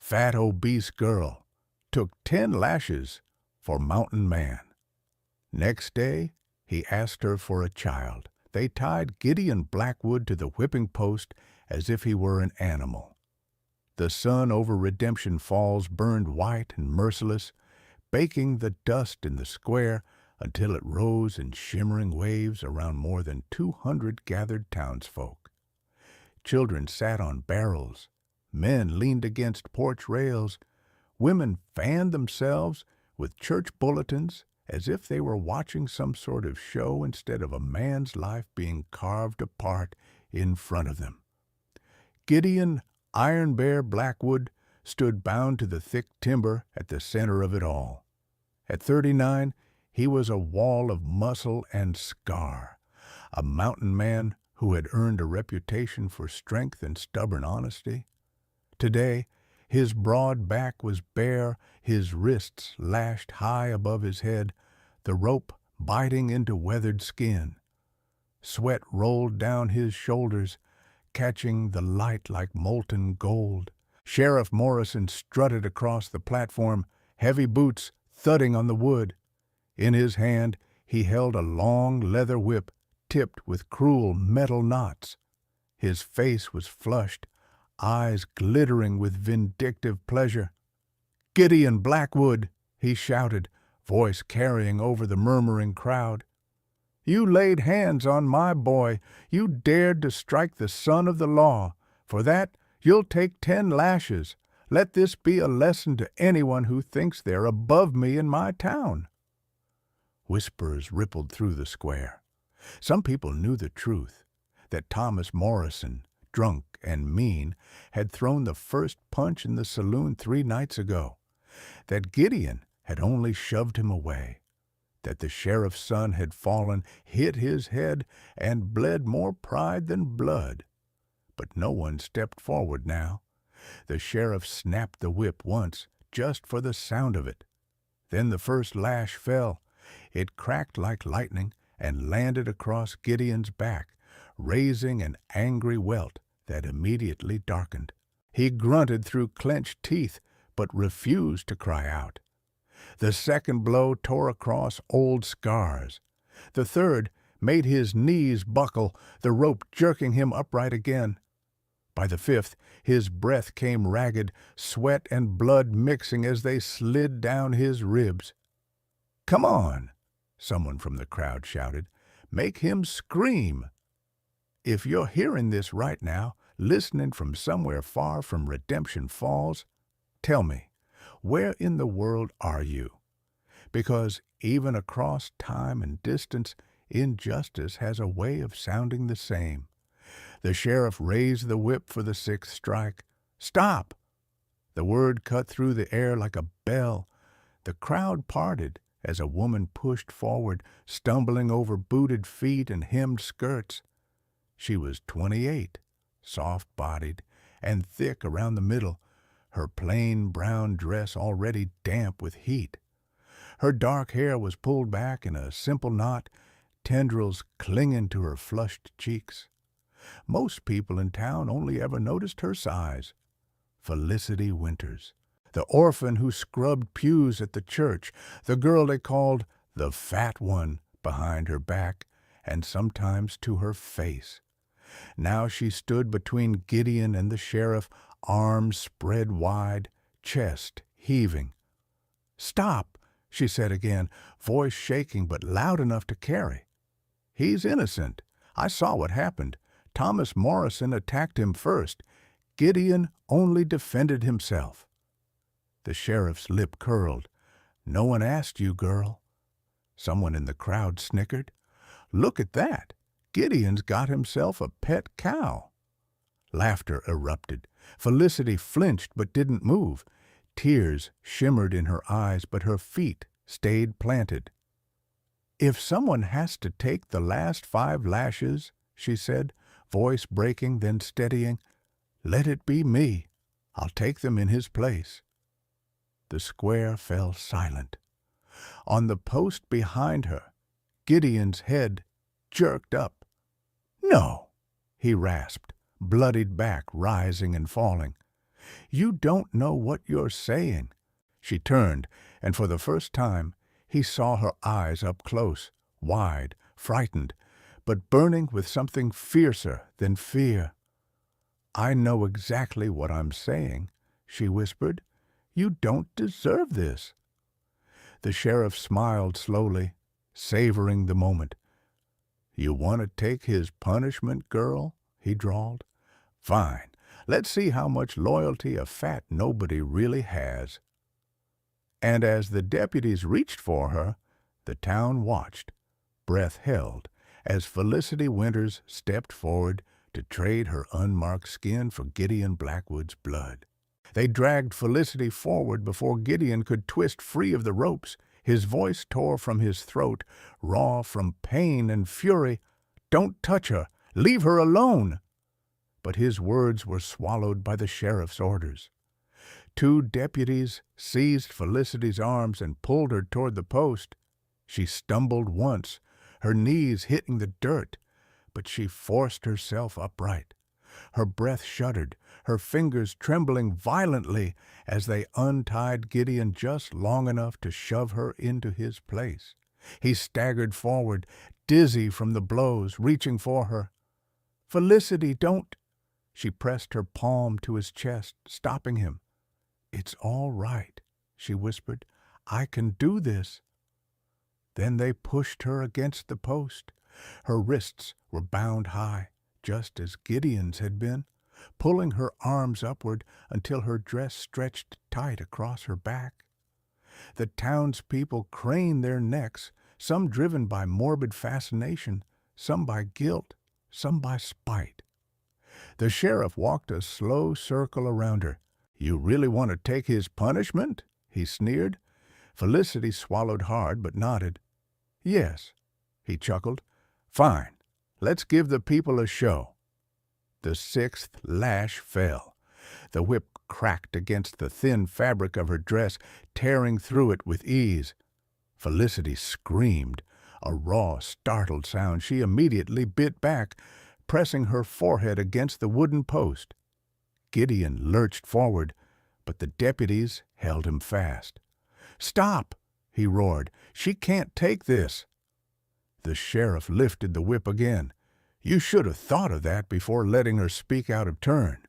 fat obese girl, took 10 lashes for mountain man. Next day, he asked her for a child. They tied Gideon Blackwood to the whipping post as if he were an animal. The sun over Redemption Falls burned white and merciless, baking the dust in the square until it rose in shimmering waves around more than 200 gathered townsfolk. Children sat on barrels, men leaned against porch rails, women fanned themselves with church bulletins as if they were watching some sort of show instead of a man's life being carved apart in front of them. Gideon Iron Bear Blackwood stood bound to the thick timber at the center of it all. At 39, he was a wall of muscle and scar, a mountain man who had earned a reputation for strength and stubborn honesty. Today, his broad back was bare, his wrists lashed high above his head, the rope biting into weathered skin. Sweat rolled down his shoulders, catching the light like molten gold. Sheriff Morrison strutted across the platform, heavy boots thudding on the wood. In his hand, he held a long leather whip tipped with cruel metal knots. His face was flushed, eyes glittering with vindictive pleasure. "Gideon Blackwood," he shouted, voice carrying over the murmuring crowd. "You laid hands on my boy. You dared to strike the son of the law. For that, you'll take 10 lashes. Let this be a lesson to anyone who thinks they're above me in my town." Whispers rippled through the square. Some people knew the truth, that Thomas Morrison, drunk and mean, had thrown the first punch in the saloon 3 nights ago, that Gideon had only shoved him away, that the sheriff's son had fallen, hit his head, and bled more pride than blood. But no one stepped forward now. The sheriff snapped the whip once, just for the sound of it. Then the first lash fell. It cracked like lightning and landed across Gideon's back, raising an angry welt that immediately darkened. He grunted through clenched teeth, but refused to cry out. The second blow tore across old scars. The third made his knees buckle, the rope jerking him upright again. By the fifth, his breath came ragged, sweat and blood mixing as they slid down his ribs. "Come on," someone from the crowd shouted. "Make him scream." If you're hearing this right now, listening from somewhere far from Redemption Falls, tell me, where in the world are you? Because even across time and distance, injustice has a way of sounding the same. The sheriff raised the whip for the 6th strike. "Stop!" The word cut through the air like a bell. The crowd parted as a woman pushed forward, stumbling over booted feet and hemmed skirts. She was 28, soft-bodied, and thick around the middle, her plain brown dress already damp with heat. Her dark hair was pulled back in a simple knot, tendrils clinging to her flushed cheeks. Most people in town only ever noticed her size. Felicity Winters, the orphan who scrubbed pews at the church, the girl they called the fat one behind her back and sometimes to her face. Now she stood between Gideon and the sheriff, arms spread wide, chest heaving. "Stop," she said again, voice shaking but loud enough to carry. "He's innocent. I saw what happened. Thomas Morrison attacked him first. Gideon only defended himself." The sheriff's lip curled. "No one asked you, girl." Someone in the crowd snickered. "Look at that. Gideon's got himself a pet cow." Laughter erupted. Felicity flinched but didn't move. Tears shimmered in her eyes, but her feet stayed planted. "If someone has to take the last 5 lashes," she said, voice breaking then steadying, "let it be me. I'll take them in his place." The square fell silent. On the post behind her, Gideon's head jerked up. "No," he rasped, bloodied back rising and falling. "You don't know what you're saying." She turned, and for the first time he saw her eyes up close, wide, frightened, but burning with something fiercer than fear. "I know exactly what I'm saying," she whispered. "You don't deserve this." The sheriff smiled slowly, savoring the moment. "You want to take his punishment, girl?" he drawled. "Fine. Let's see how much loyalty a fat nobody really has." And as the deputies reached for her, the town watched, breath held, as Felicity Winters stepped forward to trade her unmarked skin for Gideon Blackwood's blood. They dragged Felicity forward before Gideon could twist free of the ropes. His voice tore from his throat, raw from pain and fury. "Don't touch her! Leave her alone!" But his words were swallowed by the sheriff's orders. Two deputies seized Felicity's arms and pulled her toward the post. She stumbled once, her knees hitting the dirt, but she forced herself upright. Her breath shuddered, her fingers trembling violently as they untied Gideon just long enough to shove her into his place. He staggered forward, dizzy from the blows, reaching for her. "Felicity, don't—" She pressed her palm to his chest, stopping him. "It's all right," she whispered. "I can do this." Then they pushed her against the post. Her wrists were bound high, just as Gideon's had been, pulling her arms upward until her dress stretched tight across her back. The townspeople craned their necks, some driven by morbid fascination, some by guilt, some by spite. The sheriff walked a slow circle around her. "You really want to take his punishment?" he sneered. Felicity swallowed hard but nodded. "Yes," he chuckled. "Fine. Let's give the people a show." The sixth lash fell. The whip cracked against the thin fabric of her dress, tearing through it with ease. Felicity screamed, a raw, startled sound she immediately bit back, pressing her forehead against the wooden post. Gideon lurched forward, but the deputies held him fast. "Stop!" he roared. "She can't take this." The sheriff lifted the whip again. "You should have thought of that before letting her speak out of turn."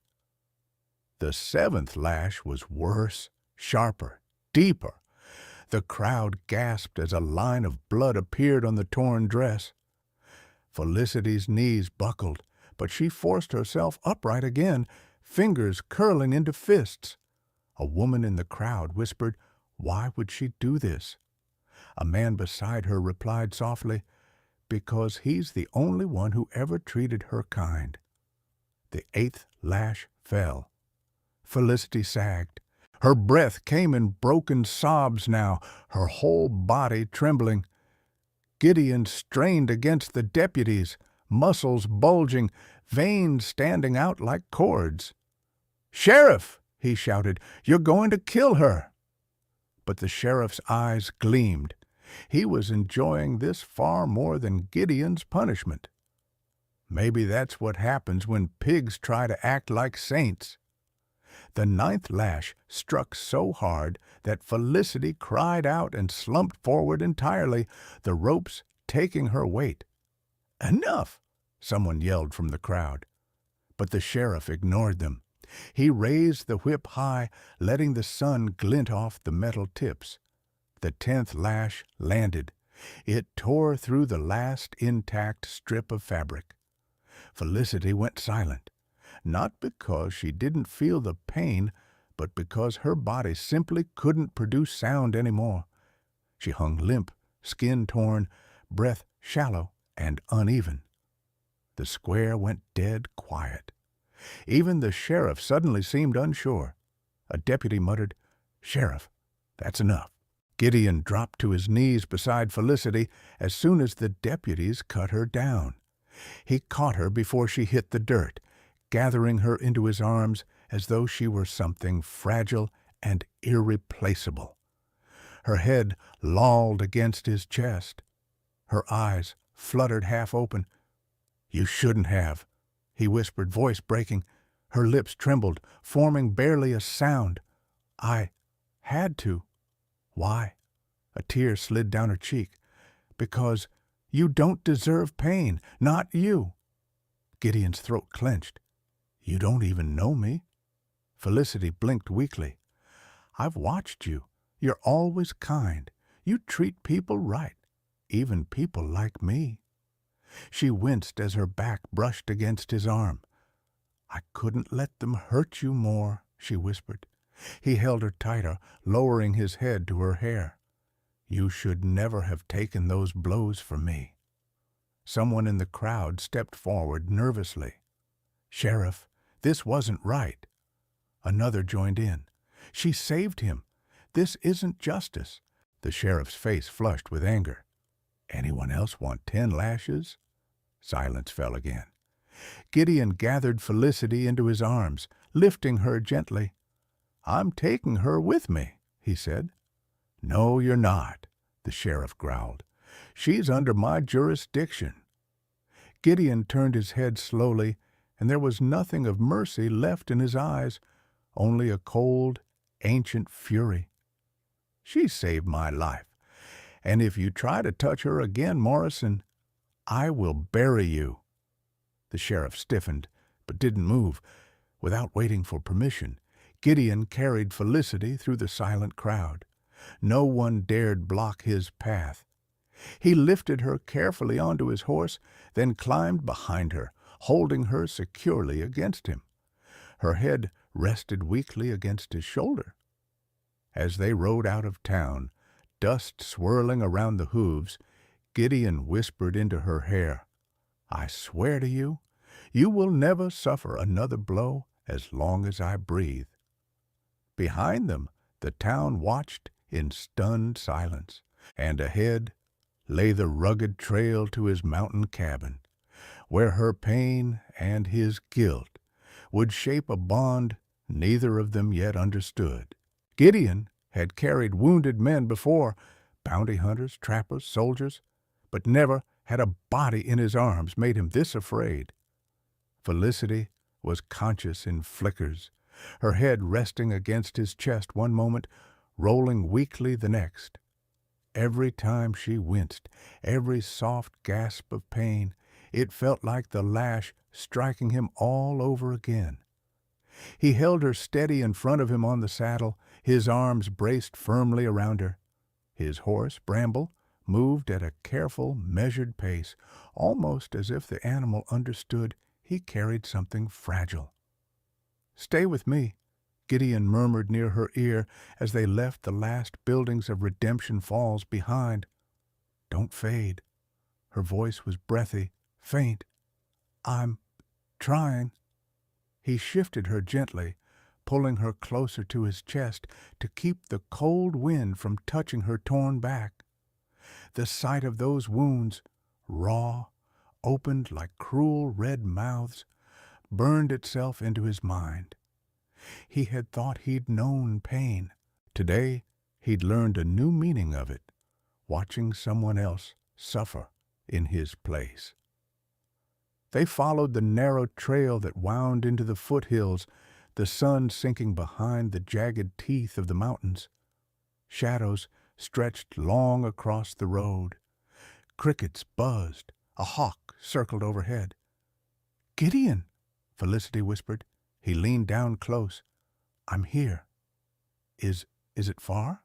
The seventh lash was worse, sharper, deeper. The crowd gasped as a line of blood appeared on the torn dress. Felicity's knees buckled, but she forced herself upright again, fingers curling into fists. A woman in the crowd whispered, "Why would she do this?" A man beside her replied softly, "Because he's the only one who ever treated her kind." The eighth lash fell. Felicity sagged. Her breath came in broken sobs now, her whole body trembling. Gideon strained against the deputies, muscles bulging, veins standing out like cords. "Sheriff!" he shouted. "You're going to kill her!" But the sheriff's eyes gleamed. He was enjoying this far more than Gideon's punishment. Maybe that's what happens when pigs try to act like saints. The ninth lash struck so hard that Felicity cried out and slumped forward entirely, the ropes taking her weight. "Enough!" someone yelled from the crowd. But the sheriff ignored them. He raised the whip high, letting the sun glint off the metal tips. The 10th lash landed. It tore through the last intact strip of fabric. Felicity went silent, not because she didn't feel the pain, but because her body simply couldn't produce sound anymore. She hung limp, skin torn, breath shallow and uneven. The square went dead quiet. Even the sheriff suddenly seemed unsure. A deputy muttered, "Sheriff, that's enough." Gideon dropped to his knees beside Felicity as soon as the deputies cut her down. He caught her before she hit the dirt, gathering her into his arms as though she were something fragile and irreplaceable. Her head lolled against his chest. Her eyes fluttered half open. "You shouldn't have," he whispered, voice breaking. Her lips trembled, forming barely a sound. I had to. Why? A tear slid down her cheek. Because you don't deserve pain, not you. Gideon's throat clenched. You don't even know me. Felicity blinked weakly. I've watched you. You're always kind. You treat people right, even people like me. She winced as her back brushed against his arm. I couldn't let them hurt you more, she whispered. He held her tighter, lowering his head to her hair. You should never have taken those blows from me. Someone in the crowd stepped forward nervously. Sheriff, this wasn't right. Another joined in. She saved him. This isn't justice. The sheriff's face flushed with anger. Anyone else want 10 lashes? Silence fell again. Gideon gathered Felicity into his arms, lifting her gently. I'm taking her with me, he said. No, you're not, the sheriff growled. She's under my jurisdiction. Gideon turned his head slowly, and there was nothing of mercy left in his eyes, only a cold, ancient fury. She saved my life, and if you try to touch her again, Morrison, I will bury you. The sheriff stiffened, but didn't move. Without waiting for permission, Gideon carried Felicity through the silent crowd. No one dared block his path. He lifted her carefully onto his horse, then climbed behind her, holding her securely against him. Her head rested weakly against his shoulder. As they rode out of town, dust swirling around the hooves, Gideon whispered into her hair, I swear to you, you will never suffer another blow as long as I breathe. Behind them, the town watched in stunned silence, and ahead lay the rugged trail to his mountain cabin, where her pain and his guilt would shape a bond neither of them yet understood. Gideon had carried wounded men before, bounty hunters, trappers, soldiers, but never had a body in his arms made him this afraid. Felicity was conscious in flickers, her head resting against his chest one moment, rolling weakly the next. Every time she winced, every soft gasp of pain, it felt like the lash striking him all over again. He held her steady in front of him on the saddle, his arms braced firmly around her. His horse, Bramble, moved at a careful, measured pace, almost as if the animal understood he carried something fragile. Stay with me, Gideon murmured near her ear as they left the last buildings of Redemption Falls behind. Don't fade. Her voice was breathy, faint. I'm trying. He shifted her gently, pulling her closer to his chest to keep the cold wind from touching her torn back. The sight of those wounds, raw, opened like cruel red mouths, burned itself into his mind. He had thought he'd known pain. Today, he'd learned a new meaning of it, watching someone else suffer in his place. They followed the narrow trail that wound into the foothills, the sun sinking behind the jagged teeth of the mountains. Shadows stretched long across the road. Crickets buzzed. A hawk circled overhead. Gideon, Felicity whispered. He leaned down close. I'm here. Is it far?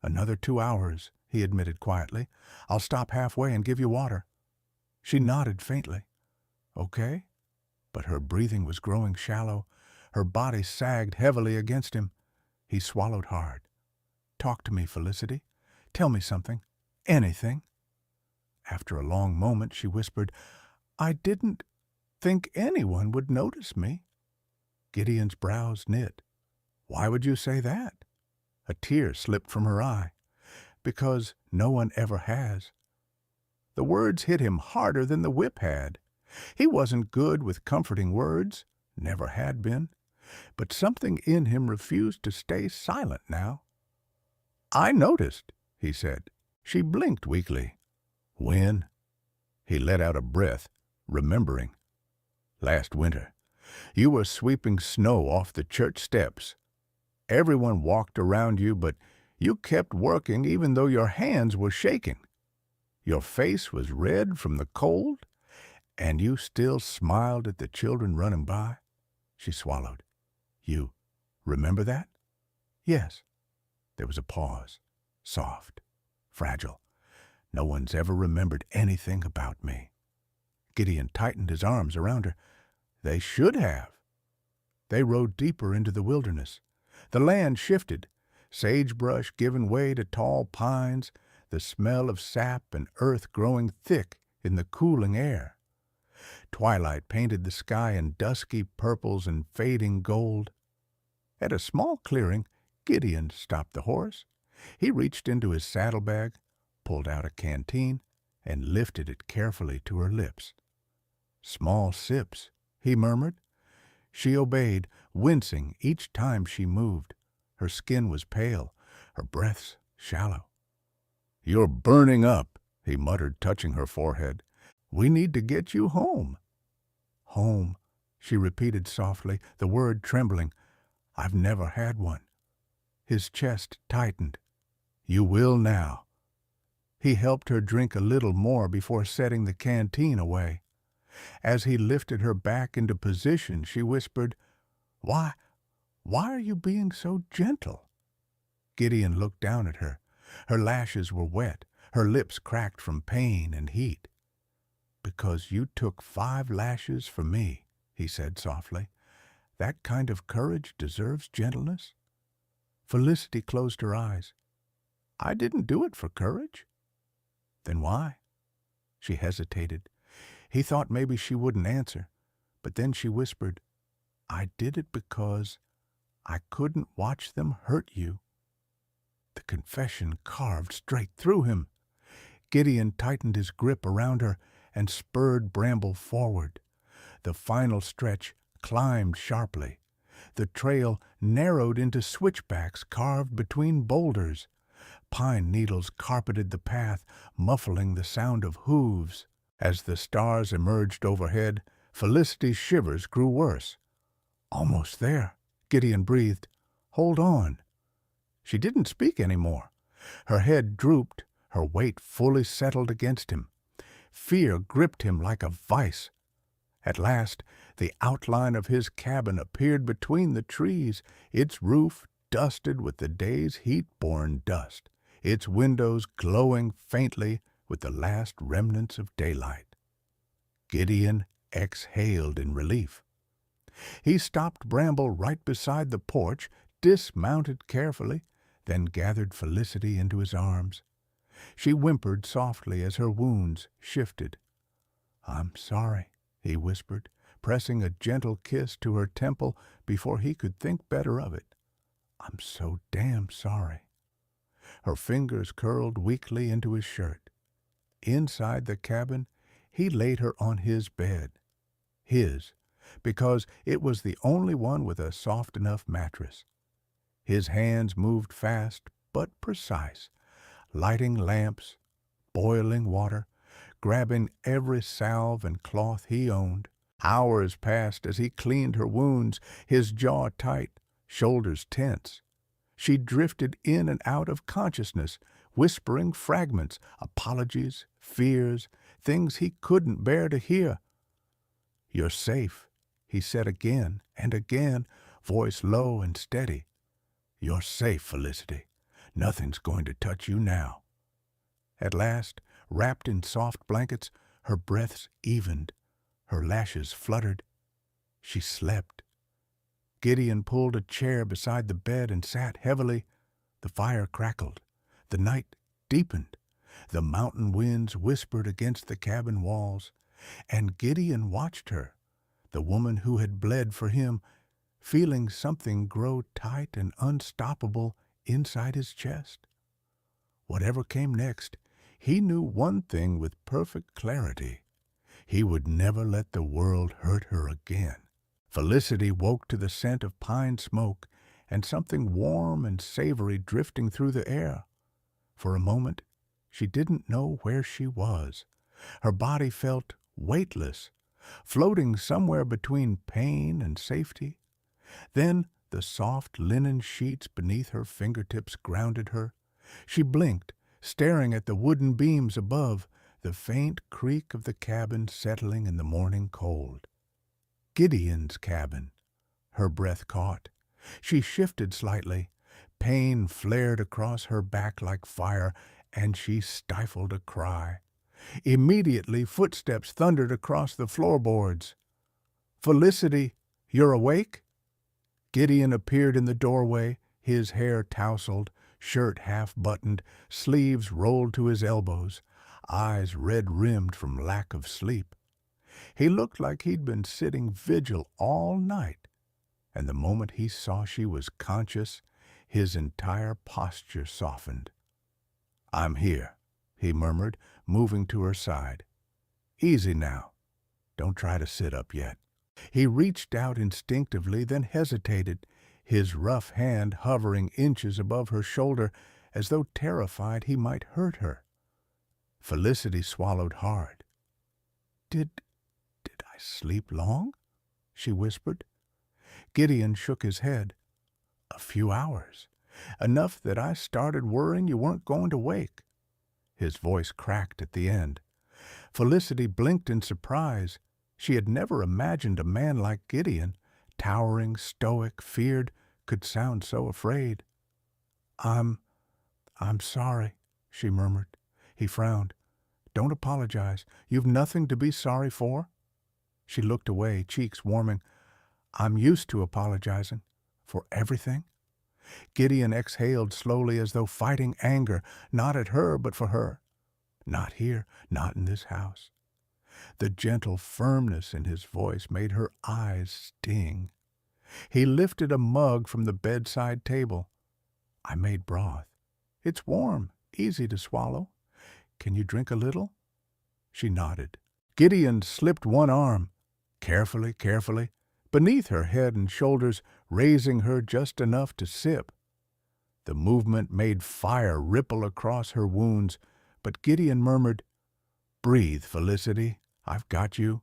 Another 2 hours, he admitted quietly. I'll stop halfway and give you water. She nodded faintly. Okay? But her breathing was growing shallow. Her body sagged heavily against him. He swallowed hard. Talk to me, Felicity. Tell me something. Anything. After a long moment, she whispered, I didn't think anyone would notice me. Gideon's brows knit. Why would you say that? A tear slipped from her eye. Because no one ever has. The words hit him harder than the whip had. He wasn't good with comforting words, never had been, but something in him refused to stay silent now. I noticed, he said. She blinked weakly. When? He let out a breath, remembering. Last winter. You were sweeping snow off the church steps. Everyone walked around you, but you kept working even though your hands were shaking. Your face was red from the cold, and you still smiled at the children running by. She swallowed. You remember that? Yes. There was a pause. Soft. Fragile. No one's ever remembered anything about me. Gideon tightened his arms around her. They should have. They rode deeper into the wilderness. The land shifted, sagebrush giving way to tall pines, the smell of sap and earth growing thick in the cooling air. Twilight painted the sky in dusky purples and fading gold. At a small clearing, Gideon stopped the horse. He reached into his saddlebag, pulled out a canteen, and lifted it carefully to her lips. "Small sips," he murmured. She obeyed, wincing each time she moved. Her skin was pale, her breaths shallow. "You're burning up," he muttered, touching her forehead. "We need to get you home." "Home," she repeated softly, the word trembling. "I've never had one." His chest tightened. "You will now." He helped her drink a little more before setting the canteen away. As he lifted her back into position, she whispered, Why are you being so gentle?" Gideon looked down at her. Her lashes were wet, her lips cracked from pain and heat. "Because you took 5 lashes for me," he said softly. "That kind of courage deserves gentleness." Felicity closed her eyes. "I didn't do it for courage." "Then why?" She hesitated. He thought maybe she wouldn't answer, but then she whispered, "I did it because I couldn't watch them hurt you." The confession carved straight through him. Gideon tightened his grip around her and spurred Bramble forward. The final stretch climbed sharply. The trail narrowed into switchbacks carved between boulders. Pine needles carpeted the path, muffling the sound of hooves. As the stars emerged overhead, Felicity's shivers grew worse. "Almost there," Gideon breathed. "Hold on." She didn't speak any more. Her head drooped, her weight fully settled against him. Fear gripped him like a vice. At last, the outline of his cabin appeared between the trees, its roof dusted with the day's heat-borne dust, its windows glowing faintly with the last remnants of daylight. Gideon exhaled in relief. He stopped Bramble right beside the porch, dismounted carefully, then gathered Felicity into his arms. She whimpered softly as her wounds shifted. "I'm sorry," he whispered, pressing a gentle kiss to her temple before he could think better of it. "I'm so damn sorry." Her fingers curled weakly into his shirt. Inside the cabin, he laid her on his bed. His, because it was the only one with a soft enough mattress. His hands moved fast but precise, lighting lamps, boiling water, grabbing every salve and cloth he owned. Hours passed as he cleaned her wounds, his jaw tight, shoulders tense. She drifted in and out of consciousness, whispering fragments, apologies, fears, things he couldn't bear to hear. "You're safe," he said again and again, voice low and steady. "You're safe, Felicity. Nothing's going to touch you now." At last, wrapped in soft blankets, her breaths evened, her lashes fluttered. She slept. Gideon pulled a chair beside the bed and sat heavily. The fire crackled. The night deepened. The mountain winds whispered against the cabin walls. And Gideon watched her, the woman who had bled for him, feeling something grow tight and unstoppable inside his chest. Whatever came next, he knew one thing with perfect clarity. He would never let the world hurt her again. Felicity woke to the scent of pine smoke and something warm and savory drifting through the air. For a moment, she didn't know where she was. Her body felt weightless, floating somewhere between pain and safety. Then the soft linen sheets beneath her fingertips grounded her. She blinked, staring at the wooden beams above, the faint creak of the cabin settling in the morning cold. Gideon's cabin. Her breath caught. She shifted slightly. Pain flared across her back like fire, and she stifled a cry. Immediately, footsteps thundered across the floorboards. "Felicity, you're awake?" Gideon appeared in the doorway, his hair tousled, shirt half-buttoned, sleeves rolled to his elbows, eyes red-rimmed from lack of sleep. He looked like he'd been sitting vigil all night, and the moment he saw she was conscious, his entire posture softened. "I'm here," he murmured, moving to her side. "Easy now. Don't try to sit up yet." He reached out instinctively, then hesitated, his rough hand hovering inches above her shoulder as though terrified he might hurt her. Felicity swallowed hard. Did I sleep long?" she whispered. Gideon shook his head. "A few hours. Enough that I started worrying you weren't going to wake." His voice cracked at the end. Felicity blinked in surprise. She had never imagined a man like Gideon, towering, stoic, feared, could sound so afraid. I'm sorry," she murmured. He frowned. "Don't apologize. You've nothing to be sorry for." She looked away, cheeks warming. "I'm used to apologizing. For everything." Gideon exhaled slowly as though fighting anger, not at her but for her. Not here, not in this house. The gentle firmness in his voice made her eyes sting. He lifted a mug from the bedside table. "I made broth. It's warm, easy to swallow. Can you drink a little?" She nodded. Gideon slipped one arm, carefully, beneath her head and shoulders, raising her just enough to sip. The movement made fire ripple across her wounds, but Gideon murmured, "Breathe, Felicity. I've got you."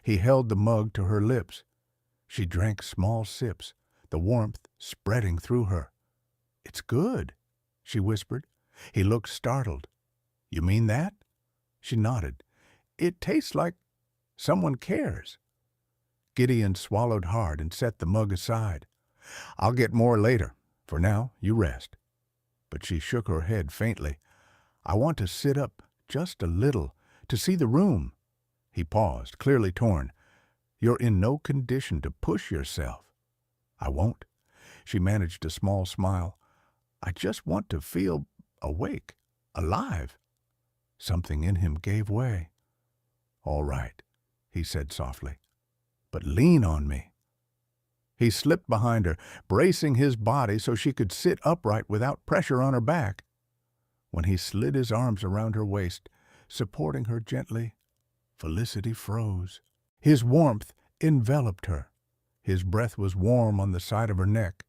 He held the mug to her lips. She drank small sips, the warmth spreading through her. "It's good," she whispered. He looked startled. "You mean that?" She nodded. "It tastes like someone cares." Gideon swallowed hard and set the mug aside. "I'll get more later. For now, you rest." But she shook her head faintly. "I want to sit up just a little, to see the room." He paused, clearly torn. "You're in no condition to push yourself." "I won't." She managed a small smile. "I just want to feel awake, alive." Something in him gave way. "All right," he said softly. "But lean on me." He slipped behind her, bracing his body so she could sit upright without pressure on her back. When he slid his arms around her waist, supporting her gently, Felicity froze. His warmth enveloped her. His breath was warm on the side of her neck.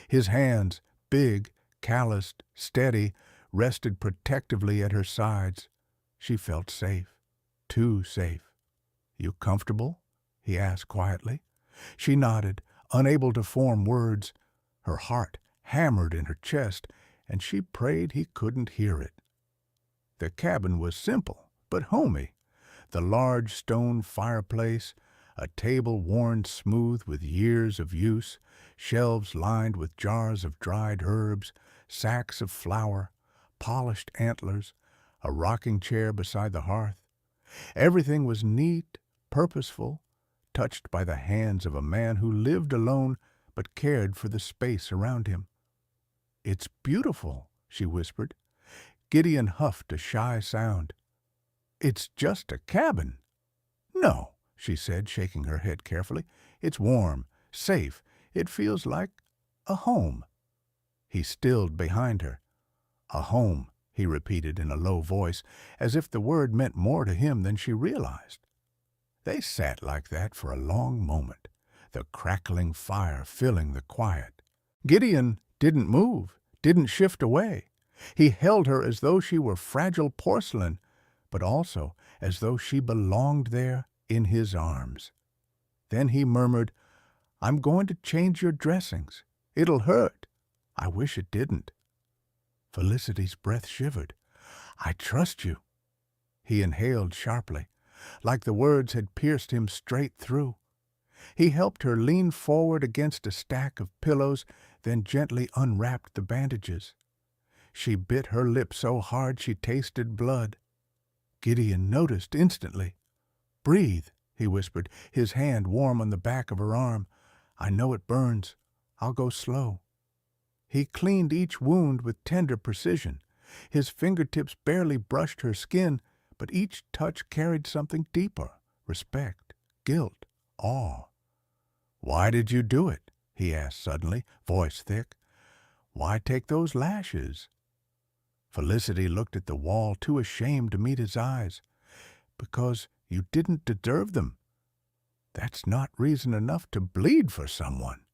His hands, big, calloused, steady, rested protectively at her sides. She felt safe. Too safe. "You comfortable?" he asked quietly. She nodded, unable to form words. Her heart hammered in her chest, and she prayed he couldn't hear it. The cabin was simple, but homey. The large stone fireplace, a table worn smooth with years of use, shelves lined with jars of dried herbs, sacks of flour, polished antlers, a rocking chair beside the hearth. Everything was neat, purposeful, touched by the hands of a man who lived alone but cared for the space around him. "It's beautiful," she whispered. Gideon huffed a shy sound. "It's just a cabin." "No," she said, shaking her head carefully. "It's warm, safe. It feels like a home." He stilled behind her. "A home," he repeated in a low voice, as if the word meant more to him than she realized. They sat like that for a long moment, the crackling fire filling the quiet. Gideon didn't move, didn't shift away. He held her as though she were fragile porcelain, but also as though she belonged there in his arms. Then he murmured, "I'm going to change your dressings. It'll hurt. I wish it didn't." Felicity's breath shivered. "I trust you." He inhaled sharply, like the words had pierced him straight through. He helped her lean forward against a stack of pillows, then gently unwrapped the bandages. She bit her lip so hard she tasted blood. Gideon noticed instantly. "Breathe," he whispered, his hand warm on the back of her arm. "I know it burns. I'll go slow." He cleaned each wound with tender precision. His fingertips barely brushed her skin, but each touch carried something deeper: respect, guilt, awe. "Why did you do it?" he asked suddenly, voice thick. "Why take those lashes?" Felicity looked at the wall, too ashamed to meet his eyes. "Because you didn't deserve them." "That's not reason enough to bleed for someone."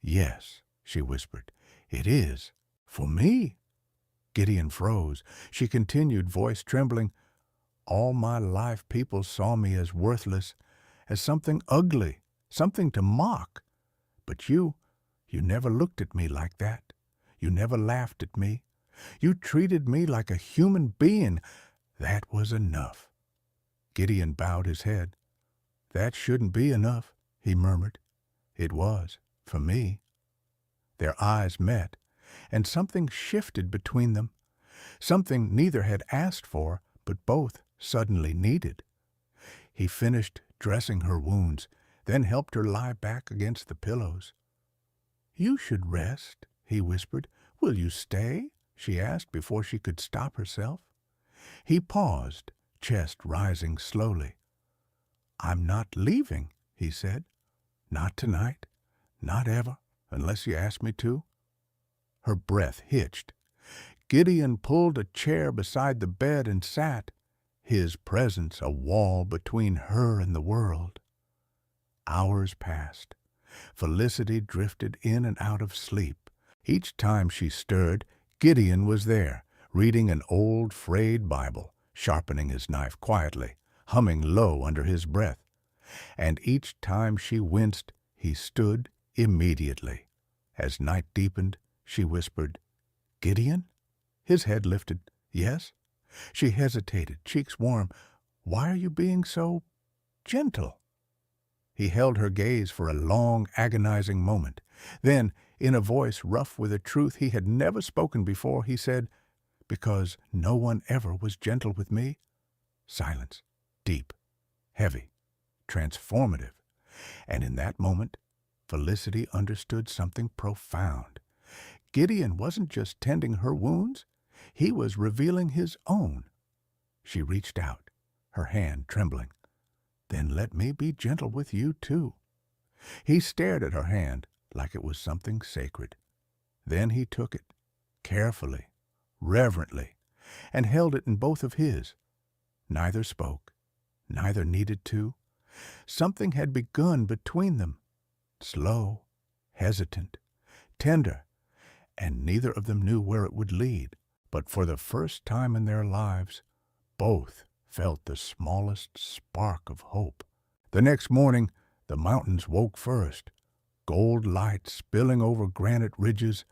"Yes," she whispered, "it is. For me." Gideon froze. She continued, voice trembling, "All my life people saw me as worthless, as something ugly, something to mock. But you never looked at me like that. You never laughed at me. You treated me like a human being. That was enough." Gideon bowed his head. "That shouldn't be enough," he murmured. "It was, for me." Their eyes met, and something shifted between them, something neither had asked for, but both suddenly needed. He finished dressing her wounds, then helped her lie back against the pillows. "You should rest," he whispered. "Will you stay?" she asked before she could stop herself. He paused, chest rising slowly. "I'm not leaving," he said. "Not tonight, not ever, unless you ask me to." Her breath hitched. Gideon pulled a chair beside the bed and sat, his presence a wall between her and the world. Hours passed. Felicity drifted in and out of sleep. Each time she stirred, Gideon was there, reading an old frayed Bible, sharpening his knife quietly, humming low under his breath. And each time she winced, he stood immediately. As night deepened, she whispered, "Gideon?" His head lifted. "Yes?" She hesitated, cheeks warm. "Why are you being so gentle?" He held her gaze for a long, agonizing moment. Then, in a voice rough with a truth he had never spoken before, he said, "Because no one ever was gentle with me." Silence. Deep. Heavy. Transformative. And in that moment, Felicity understood something profound. Gideon wasn't just tending her wounds, he was revealing his own. She reached out, her hand trembling. "Then let me be gentle with you, too." He stared at her hand like it was something sacred. Then he took it, carefully, reverently, and held it in both of his. Neither spoke, neither needed to. Something had begun between them, slow, hesitant, tender, and neither of them knew where it would lead. But for the first time in their lives, both felt the smallest spark of hope. The next morning, the mountains woke first, gold light spilling over granite ridges,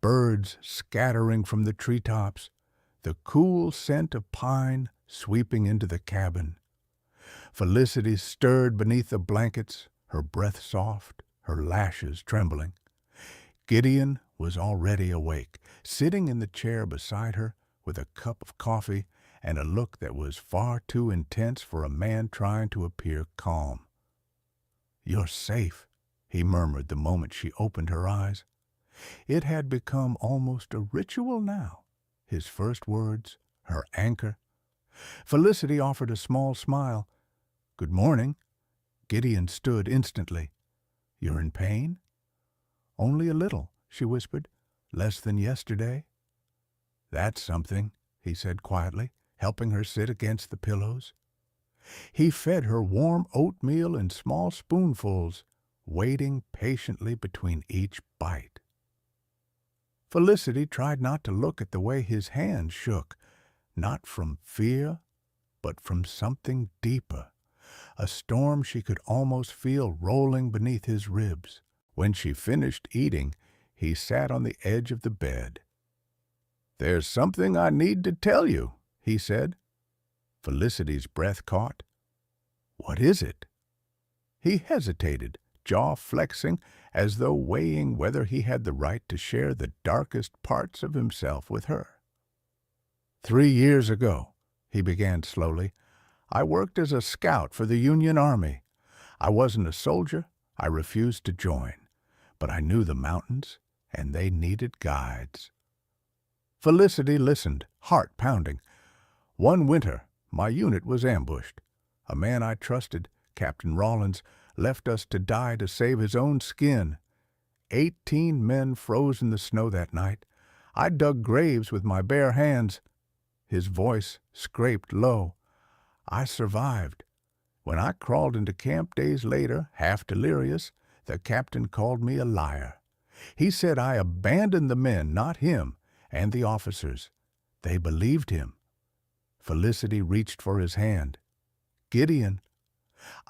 birds scattering from the treetops, the cool scent of pine sweeping into the cabin. Felicity stirred beneath the blankets, her breath soft, her lashes trembling. Gideon was already awake, sitting in the chair beside her with a cup of coffee and a look that was far too intense for a man trying to appear calm. "You're safe," he murmured the moment she opened her eyes. It had become almost a ritual now. His first words, her anchor. Felicity offered a small smile. "Good morning." Gideon stood instantly. "You're in pain?" "Only a little," she whispered. "Less than yesterday." "That's something," he said quietly, helping her sit against the pillows. He fed her warm oatmeal in small spoonfuls, waiting patiently between each bite. Felicity tried not to look at the way his hand shook, not from fear, but from something deeper, a storm she could almost feel rolling beneath his ribs. When she finished eating, he sat on the edge of the bed. "There's something I need to tell you," he said. Felicity's breath caught. "What is it?" He hesitated, jaw flexing, as though weighing whether he had the right to share the darkest parts of himself with her. 3 years ago, he began slowly, I worked as a scout for the Union Army. I wasn't a soldier. I refused to join. But I knew the mountains, and they needed guides. Felicity listened, heart pounding. One winter, my unit was ambushed. A man I trusted, Captain Rawlins, left us to die to save his own skin. 18 men froze in the snow that night. I dug graves with my bare hands. His voice scraped low. I survived. When I crawled into camp days later, half delirious, the captain called me a liar. He said I abandoned the men, not him, and the officers. They believed him. Felicity reached for his hand. "Gideon,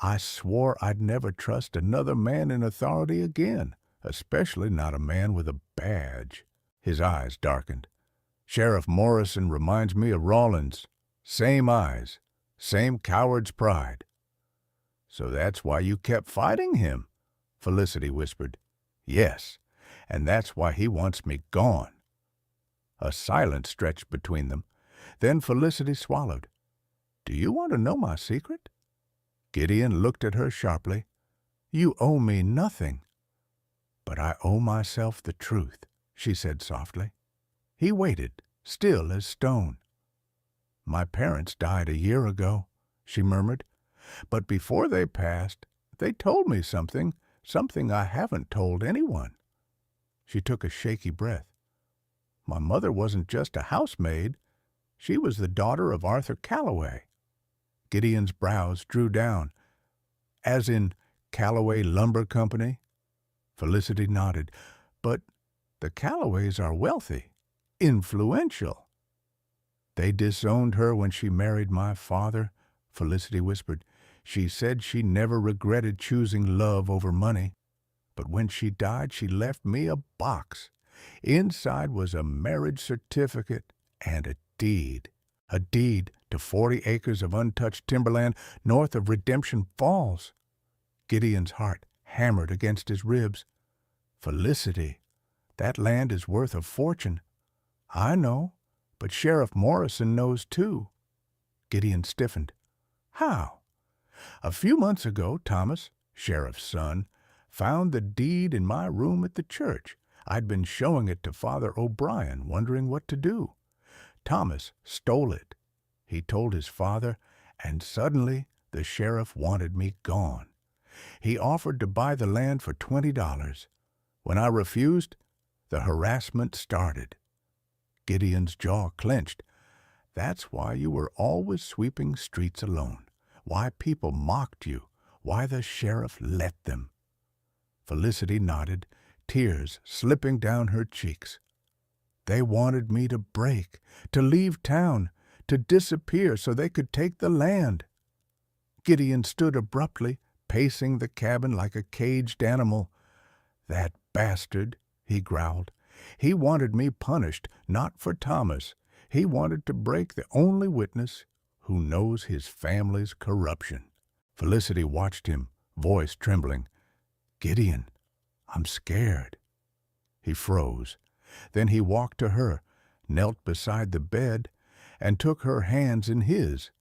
I swore I'd never trust another man in authority again, especially not a man with a badge." His eyes darkened. "Sheriff Morrison reminds me of Rawlins. Same eyes, same coward's pride." "So that's why you kept fighting him," Felicity whispered. "Yes, and that's why he wants me gone." A silence stretched between them. Then Felicity swallowed. "Do you want to know my secret?" Gideon looked at her sharply. "You owe me nothing." "But I owe myself the truth," she said softly. He waited, still as stone. "My parents died a year ago," she murmured. "But before they passed, they told me something I haven't told anyone." She took a shaky breath. "My mother wasn't just a housemaid. She was the daughter of Arthur Calloway." Gideon's brows drew down. "As in Calloway Lumber Company?" Felicity nodded. "But the Calloways are wealthy, influential." "They disowned her when she married my father," Felicity whispered. "She said she never regretted choosing love over money. But when she died, she left me a box. Inside was a marriage certificate and a deed to 40 acres of untouched timberland north of Redemption Falls." Gideon's heart hammered against his ribs. "Felicity, that land is worth a fortune." "I know, but Sheriff Morrison knows too." Gideon stiffened. "How?" "A few months ago, Thomas, Sheriff's son, found the deed in my room at the church. I'd been showing it to Father O'Brien, wondering what to do. Thomas stole it. He told his father, and suddenly the sheriff wanted me gone. He offered to buy the land for $20. When I refused, the harassment started." Gideon's jaw clenched. "That's why you were always sweeping streets alone. Why people mocked you. Why the sheriff let them." Felicity nodded, tears slipping down her cheeks. "They wanted me to break, to leave town, to disappear so they could take the land." Gideon stood abruptly, pacing the cabin like a caged animal. "That bastard," he growled. "He wanted me punished, not for Thomas. He wanted to break the only witness who knows his family's corruption." Felicity watched him, voice trembling. "Gideon, I'm scared." He froze. Then he walked to her, knelt beside the bed, and took her hands in his.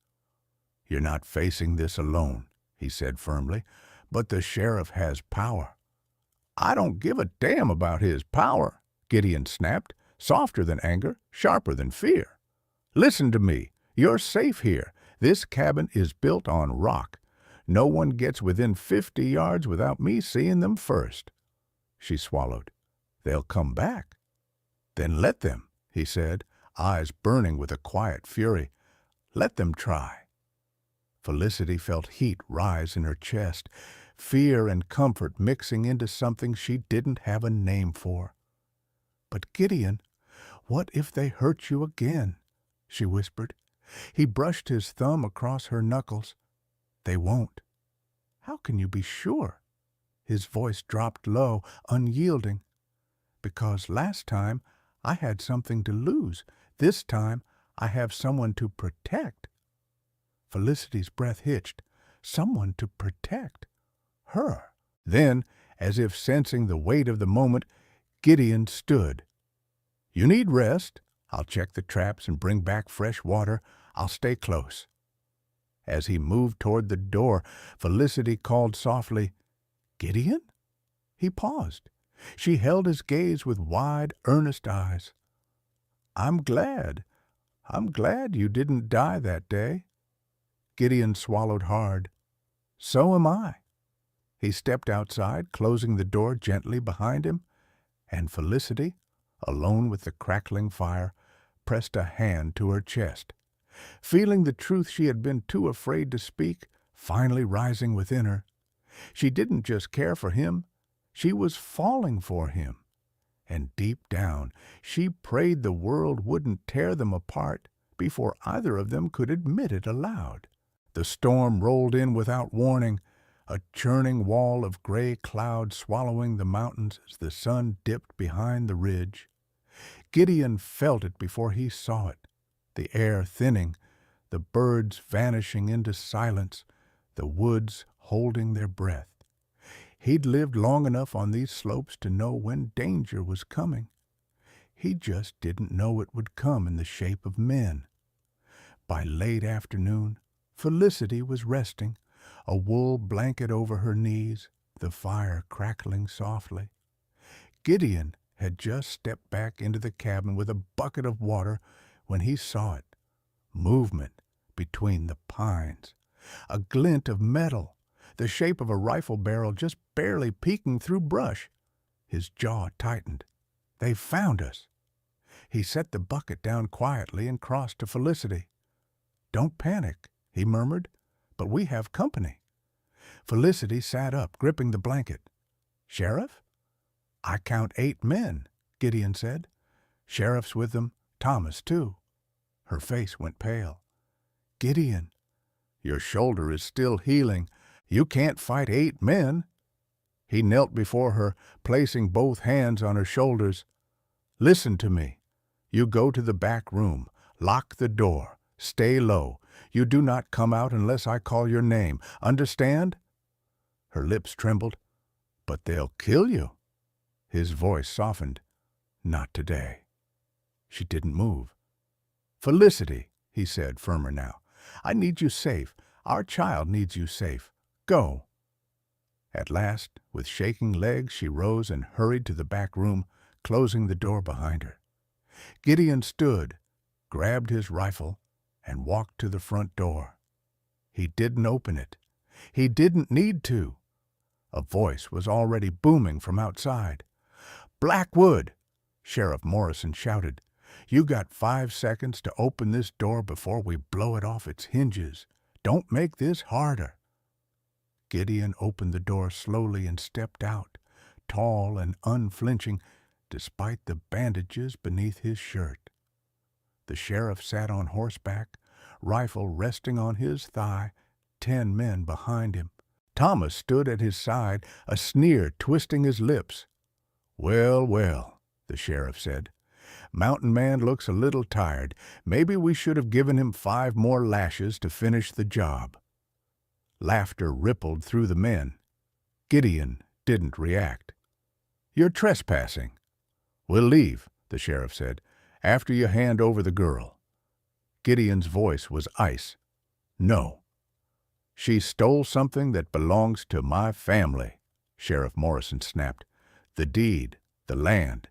"You're not facing this alone," he said firmly, "but the sheriff has power." "I don't give a damn about his power," Gideon snapped, softer than anger, sharper than fear. "Listen to me. You're safe here. This cabin is built on rock. No one gets within 50 yards without me seeing them first." She swallowed. "They'll come back." "Then let them," he said, eyes burning with a quiet fury. "Let them try." Felicity felt heat rise in her chest, fear and comfort mixing into something she didn't have a name for. "But Gideon, what if they hurt you again?" she whispered. He brushed his thumb across her knuckles. They won't. How can you be sure? His voice dropped low, unyielding. Because last time I had something to lose. This time I have someone to protect. Felicity's breath hitched. Someone to protect. Her. Then, as if sensing the weight of the moment, Gideon stood. You need rest. I'll check the traps and bring back fresh water. I'll stay close. As he moved toward the door, Felicity called softly, Gideon? He paused. She held his gaze with wide, earnest eyes. I'm glad you didn't die that day. Gideon swallowed hard. So am I. He stepped outside, closing the door gently behind him, and Felicity, alone with the crackling fire, pressed a hand to her chest. Feeling the truth she had been too afraid to speak, finally rising within her. She didn't just care for him, she was falling for him. And deep down, she prayed the world wouldn't tear them apart before either of them could admit it aloud. The storm rolled in without warning, a churning wall of gray cloud swallowing the mountains as the sun dipped behind the ridge. Gideon felt it before he saw it, the air thinning, the birds vanishing into silence, the woods holding their breath. He'd lived long enough on these slopes to know when danger was coming. He just didn't know it would come in the shape of men. By late afternoon, Felicity was resting, a wool blanket over her knees, the fire crackling softly. Gideon had just stepped back into the cabin with a bucket of water when he saw it. Movement between the pines. A glint of metal, the shape of a rifle barrel just barely peeking through brush. His jaw tightened. They found us. He set the bucket down quietly and crossed to Felicity. Don't panic, he murmured, but we have company. Felicity sat up, gripping the blanket. Sheriff? I count 8 men, Gideon said. Sheriff's with them, Thomas too. Her face went pale. Gideon, your shoulder is still healing. You can't fight 8 men. He knelt before her, placing both hands on her shoulders. Listen to me. You go to the back room. Lock the door. Stay low. You do not come out unless I call your name. Understand? Her lips trembled. But they'll kill you. His voice softened. Not today. She didn't move. Felicity, he said, firmer now. I need you safe. Our child needs you safe. Go. At last, with shaking legs, she rose and hurried to the back room, closing the door behind her. Gideon stood, grabbed his rifle, and walked to the front door. He didn't open it. He didn't need to. A voice was already booming from outside. Blackwood! Sheriff Morrison shouted. You got 5 seconds to open this door before we blow it off its hinges. Don't make this harder. Gideon opened the door slowly and stepped out, tall and unflinching, despite the bandages beneath his shirt. The sheriff sat on horseback, rifle resting on his thigh, 10 men behind him. Thomas stood at his side, a sneer twisting his lips. Well, well, the sheriff said. Mountain Man looks a little tired. Maybe we should have given him 5 more lashes to finish the job. Laughter rippled through the men. Gideon didn't react. You're trespassing. We'll leave, the sheriff said, after you hand over the girl. Gideon's voice was ice. No. She stole something that belongs to my family, Sheriff Morrison snapped. The deed, the land.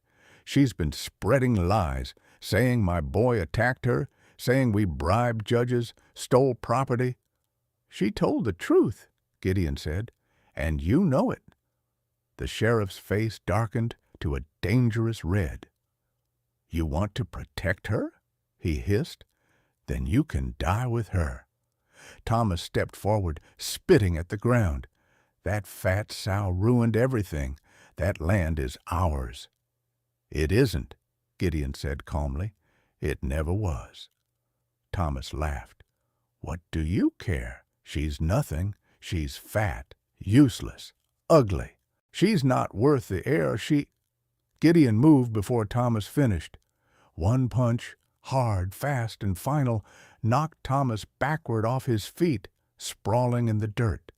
She's been spreading lies, saying my boy attacked her, saying we bribed judges, stole property. She told the truth, Gideon said, and you know it. The sheriff's face darkened to a dangerous red. You want to protect her? He hissed. Then you can die with her. Thomas stepped forward, spitting at the ground. That fat sow ruined everything. That land is ours. It isn't, Gideon said calmly. It never was. Thomas laughed. What do you care? She's nothing. She's fat, useless, ugly. She's not worth the air. Gideon moved before Thomas finished. One punch, hard, fast, and final, knocked Thomas backward off his feet, sprawling in the dirt.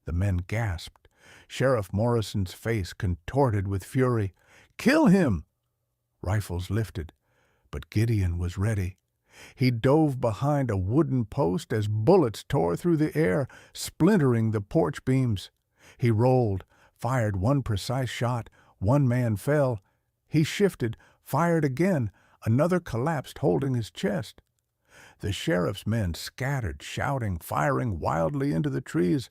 The men gasped. Sheriff Morrison's face contorted with fury. "Kill him!" Rifles lifted, but Gideon was ready. He dove behind a wooden post as bullets tore through the air, splintering the porch beams. He rolled, fired one precise shot. One man fell. He shifted, fired again. Another collapsed, holding his chest. The sheriff's men scattered, shouting, firing wildly into the trees.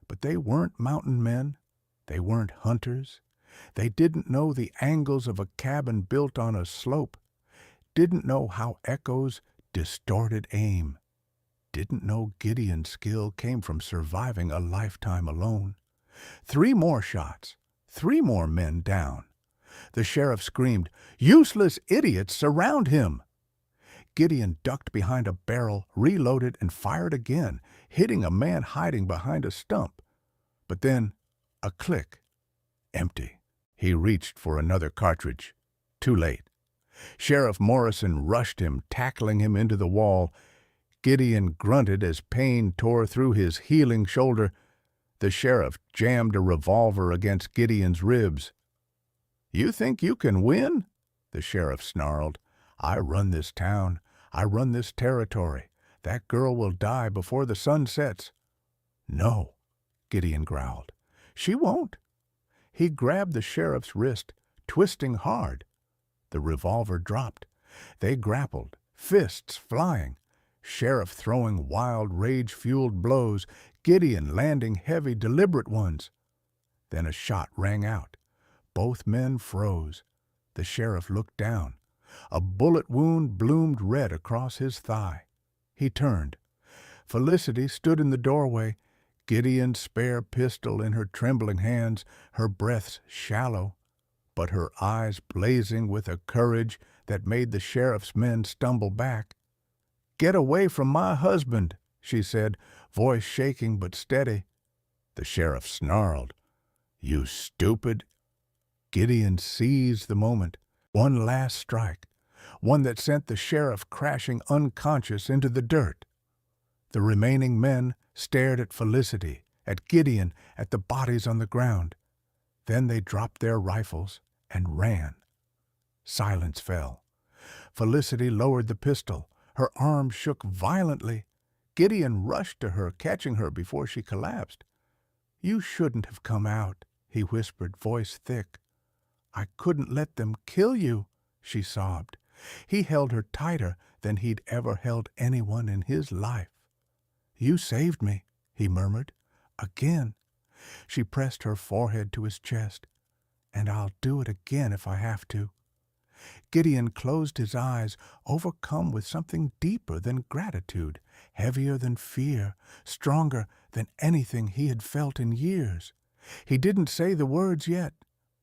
But they weren't mountain men. They weren't hunters. They didn't know the angles of a cabin built on a slope. Didn't know how echoes distorted aim. Didn't know Gideon's skill came from surviving a lifetime alone. 3 more shots. 3 more men down. The sheriff screamed, "Useless idiots, surround him!" Gideon ducked behind a barrel, reloaded, and fired again, hitting a man hiding behind a stump. But then, a click. Empty. He reached for another cartridge. Too late. Sheriff Morrison rushed him, tackling him into the wall. Gideon grunted as pain tore through his healing shoulder. The sheriff jammed a revolver against Gideon's ribs. "You think you can win?" the sheriff snarled. "I run this town. I run this territory. That girl will die before the sun sets." "No," Gideon growled. "She won't." He grabbed the sheriff's wrist, twisting hard. The revolver dropped. They grappled, fists flying. Sheriff throwing wild, rage-fueled blows, Gideon landing heavy, deliberate ones. Then a shot rang out. Both men froze. The sheriff looked down. A bullet wound bloomed red across his thigh. He turned. Felicity stood in the doorway, Gideon's spare pistol in her trembling hands, her breaths shallow, but her eyes blazing with a courage that made the sheriff's men stumble back. "Get away from my husband," she said, voice shaking but steady. The sheriff snarled, "You stupid!" Gideon seized the moment. One last strike, one that sent the sheriff crashing unconscious into the dirt. The remaining men stared at Felicity, at Gideon, at the bodies on the ground. Then they dropped their rifles and ran. Silence fell. Felicity lowered the pistol. Her arms shook violently. Gideon rushed to her, catching her before she collapsed. "You shouldn't have come out," he whispered, voice thick. "I couldn't let them kill you," she sobbed. He held her tighter than he'd ever held anyone in his life. "You saved me," he murmured. "Again." She pressed her forehead to his chest. "And I'll do it again if I have to." Gideon closed his eyes, overcome with something deeper than gratitude, heavier than fear, stronger than anything he had felt in years. He didn't say the words yet,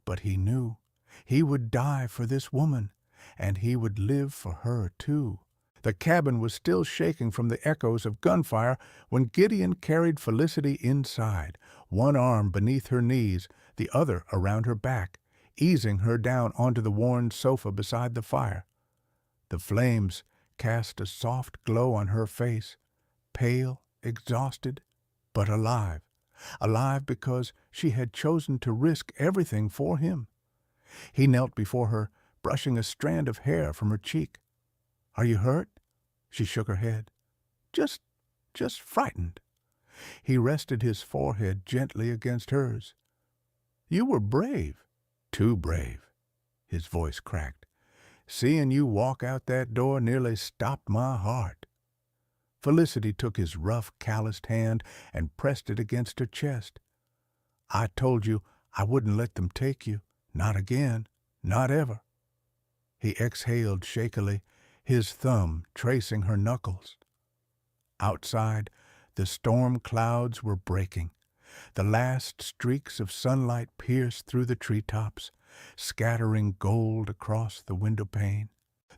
but he knew. He would die for this woman, and he would live for her too. The cabin was still shaking from the echoes of gunfire when Gideon carried Felicity inside, one arm beneath her knees, the other around her back, easing her down onto the worn sofa beside the fire. The flames cast a soft glow on her face, pale, exhausted, but alive. Alive because she had chosen to risk everything for him. He knelt before her, brushing a strand of hair from her cheek. "Are you hurt?" She shook her head. Just frightened." He rested his forehead gently against hers. "You were brave." "Too brave." His voice cracked. "Seeing you walk out that door nearly stopped my heart." Felicity took his rough, calloused hand and pressed it against her chest. "I told you I wouldn't let them take you. Not again. Not ever." He exhaled shakily, his thumb tracing her knuckles. Outside, the storm clouds were breaking. The last streaks of sunlight pierced through the treetops, scattering gold across the windowpane.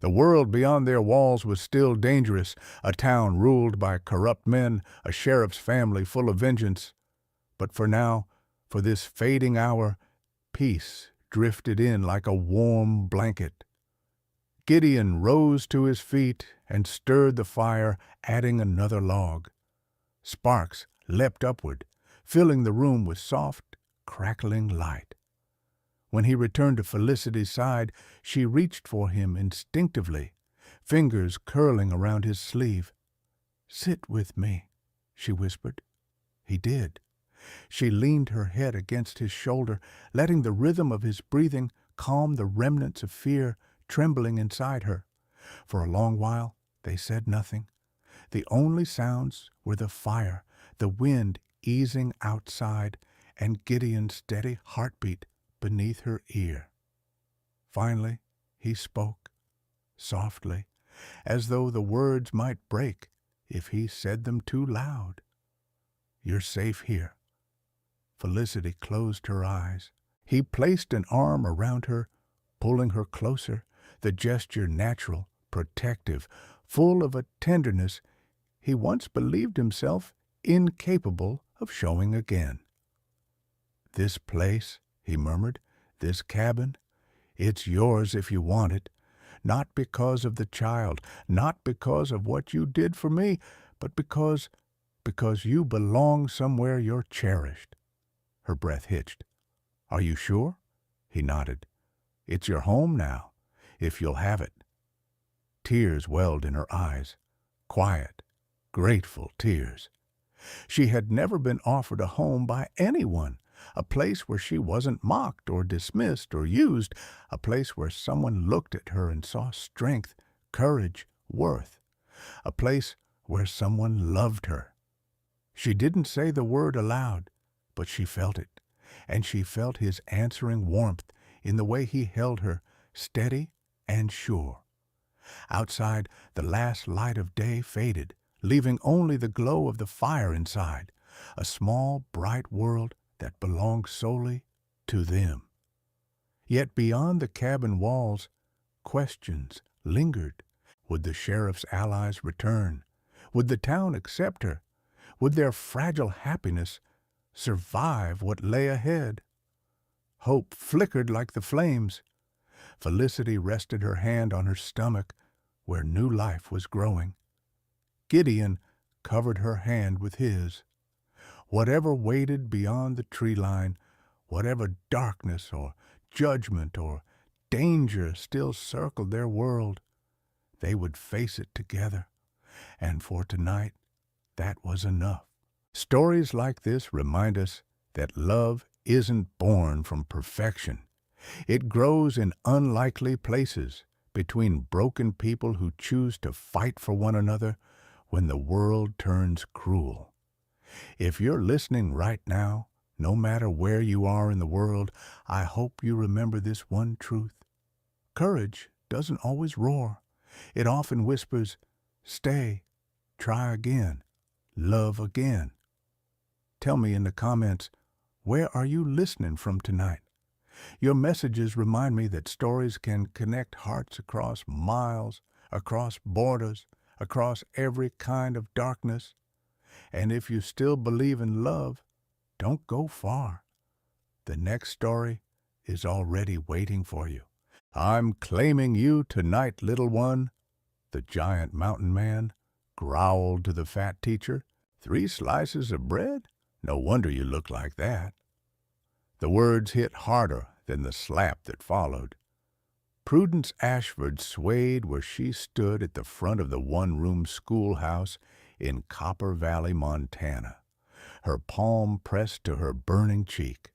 The world beyond their walls was still dangerous, a town ruled by corrupt men, a sheriff's family full of vengeance. But for now, for this fading hour, peace drifted in like a warm blanket. Gideon rose to his feet and stirred the fire, adding another log. Sparks leapt upward, filling the room with soft, crackling light. When he returned to Felicity's side, she reached for him instinctively, fingers curling around his sleeve. "Sit with me," she whispered. He did. She leaned her head against his shoulder, letting the rhythm of his breathing calm the remnants of fear trembling inside her. For a long while they said nothing. The only sounds were the fire, the wind easing outside, and Gideon's steady heartbeat beneath her ear. Finally, he spoke, softly, as though the words might break if he said them too loud. "You're safe here." Felicity closed her eyes. He placed an arm around her, pulling her closer, the gesture natural, protective, full of a tenderness he once believed himself incapable of showing again. "This place," he murmured, "this cabin, it's yours if you want it, not because of the child, not because of what you did for me, but because you belong somewhere you're cherished." Her breath hitched. "Are you sure?" He nodded. "It's your home now, if you'll have it." Tears welled in her eyes, quiet, grateful tears. She had never been offered a home by anyone, a place where she wasn't mocked or dismissed or used, a place where someone looked at her and saw strength, courage, worth, a place where someone loved her. She didn't say the word aloud, but she felt it, and she felt his answering warmth in the way he held her, steady and sure. Outside, the last light of day faded, leaving only the glow of the fire inside, a small, bright world that belonged solely to them. Yet beyond the cabin walls, questions lingered. Would the sheriff's allies return? Would the town accept her? Would their fragile happiness survive what lay ahead? Hope flickered like the flames. Felicity rested her hand on her stomach, where new life was growing. Gideon covered her hand with his. Whatever waited beyond the tree line, whatever darkness or judgment or danger still circled their world, they would face it together. And for tonight, that was enough. Stories like this remind us that love isn't born from perfection. It grows in unlikely places, between broken people who choose to fight for one another when the world turns cruel. If you're listening right now, no matter where you are in the world, I hope you remember this one truth. Courage doesn't always roar. It often whispers, "Stay, try again, love again." Tell me in the comments, where are you listening from tonight? Your messages remind me that stories can connect hearts across miles, across borders, across every kind of darkness. And if you still believe in love, don't go far. The next story is already waiting for you. "I'm claiming you tonight, little one," the giant mountain man growled to the fat teacher. "3 slices of bread? No wonder you look like that." The words hit harder than the slap that followed. Prudence Ashford swayed where she stood at the front of the one-room schoolhouse in Copper Valley, Montana, her palm pressed to her burning cheek.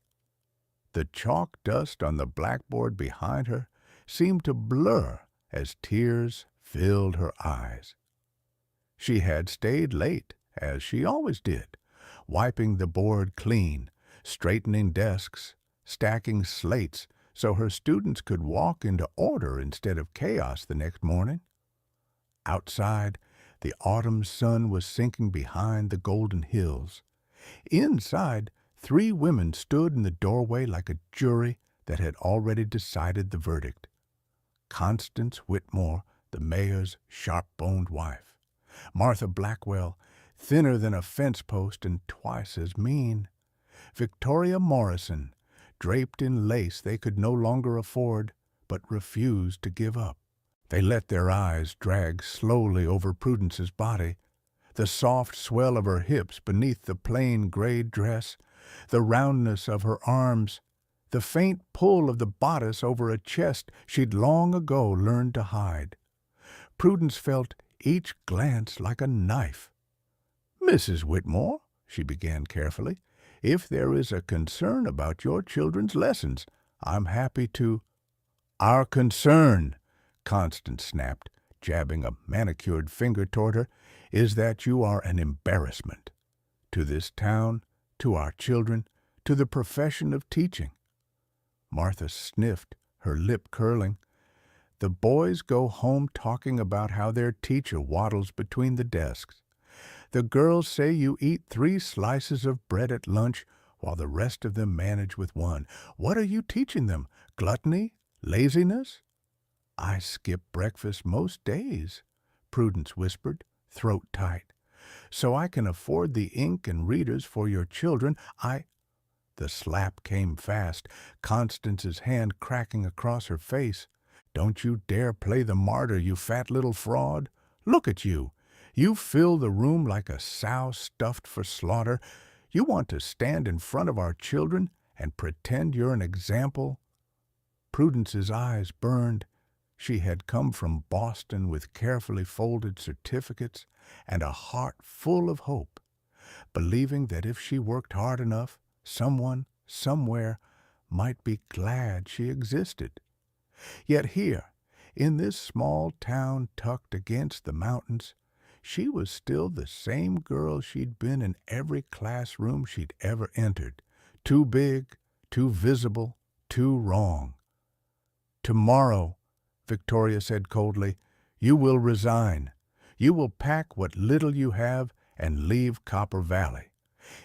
The chalk dust on the blackboard behind her seemed to blur as tears filled her eyes. She had stayed late, as she always did, wiping the board clean, straightening desks, stacking slates so her students could walk into order instead of chaos the next morning. Outside, the autumn sun was sinking behind the golden hills. Inside, 3 women stood in the doorway like a jury that had already decided the verdict. Constance Whitmore, the mayor's sharp-boned wife. Martha Blackwell, thinner than a fence post and twice as mean. Victoria Morrison, draped in lace they could no longer afford, but refused to give up. They let their eyes drag slowly over Prudence's body, the soft swell of her hips beneath the plain gray dress, the roundness of her arms, the faint pull of the bodice over a chest she'd long ago learned to hide. Prudence felt each glance like a knife. "Mrs. Whitmore," she began carefully, "if there is a concern about your children's lessons, I'm happy to—" "Our concern," Constance snapped, jabbing a manicured finger toward her, "is that you are an embarrassment. To this town, to our children, to the profession of teaching." Martha sniffed, her lip curling. "The boys go home talking about how their teacher waddles between the desks. The girls say you eat 3 slices of bread at lunch while the rest of them manage with 1. What are you teaching them? Gluttony? Laziness?" "I skip breakfast most days," Prudence whispered, throat tight. "So I can afford the ink and readers for your children. The slap came fast, Constance's hand cracking across her face. "Don't you dare play the martyr, you fat little fraud. Look at you. You fill the room like a sow stuffed for slaughter. You want to stand in front of our children and pretend you're an example." Prudence's eyes burned. She had come from Boston with carefully folded certificates and a heart full of hope, believing that if she worked hard enough, someone, somewhere, might be glad she existed. Yet here, in this small town tucked against the mountains, she was still the same girl she'd been in every classroom she'd ever entered. Too big, too visible, too wrong. "Tomorrow," Victoria said coldly, "you will resign. You will pack what little you have and leave Copper Valley.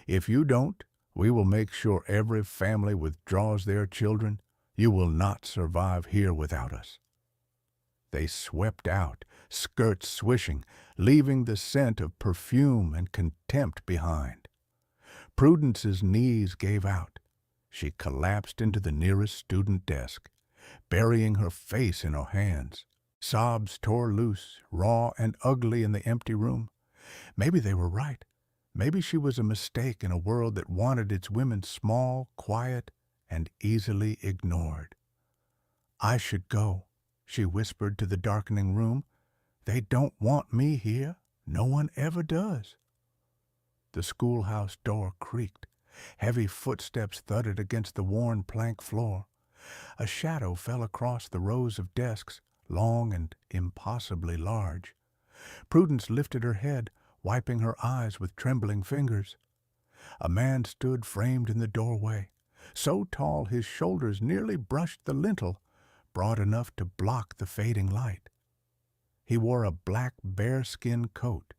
If you don't, we will make sure every family withdraws their children. You will not survive here without us." They swept out, skirts swishing, leaving the scent of perfume and contempt behind. Prudence's knees gave out. She collapsed into the nearest student desk, burying her face in her hands. Sobs tore loose, raw and ugly in the empty room. Maybe they were right. Maybe she was a mistake in a world that wanted its women small, quiet, and easily ignored. "I should go," she whispered to the darkening room. "They don't want me here. No one ever does." The schoolhouse door creaked. Heavy footsteps thudded against the worn plank floor. A shadow fell across the rows of desks, long and impossibly large. Prudence lifted her head, wiping her eyes with trembling fingers. A man stood framed in the doorway, so tall his shoulders nearly brushed the lintel, broad enough to block the fading light. He wore a black bearskin coat,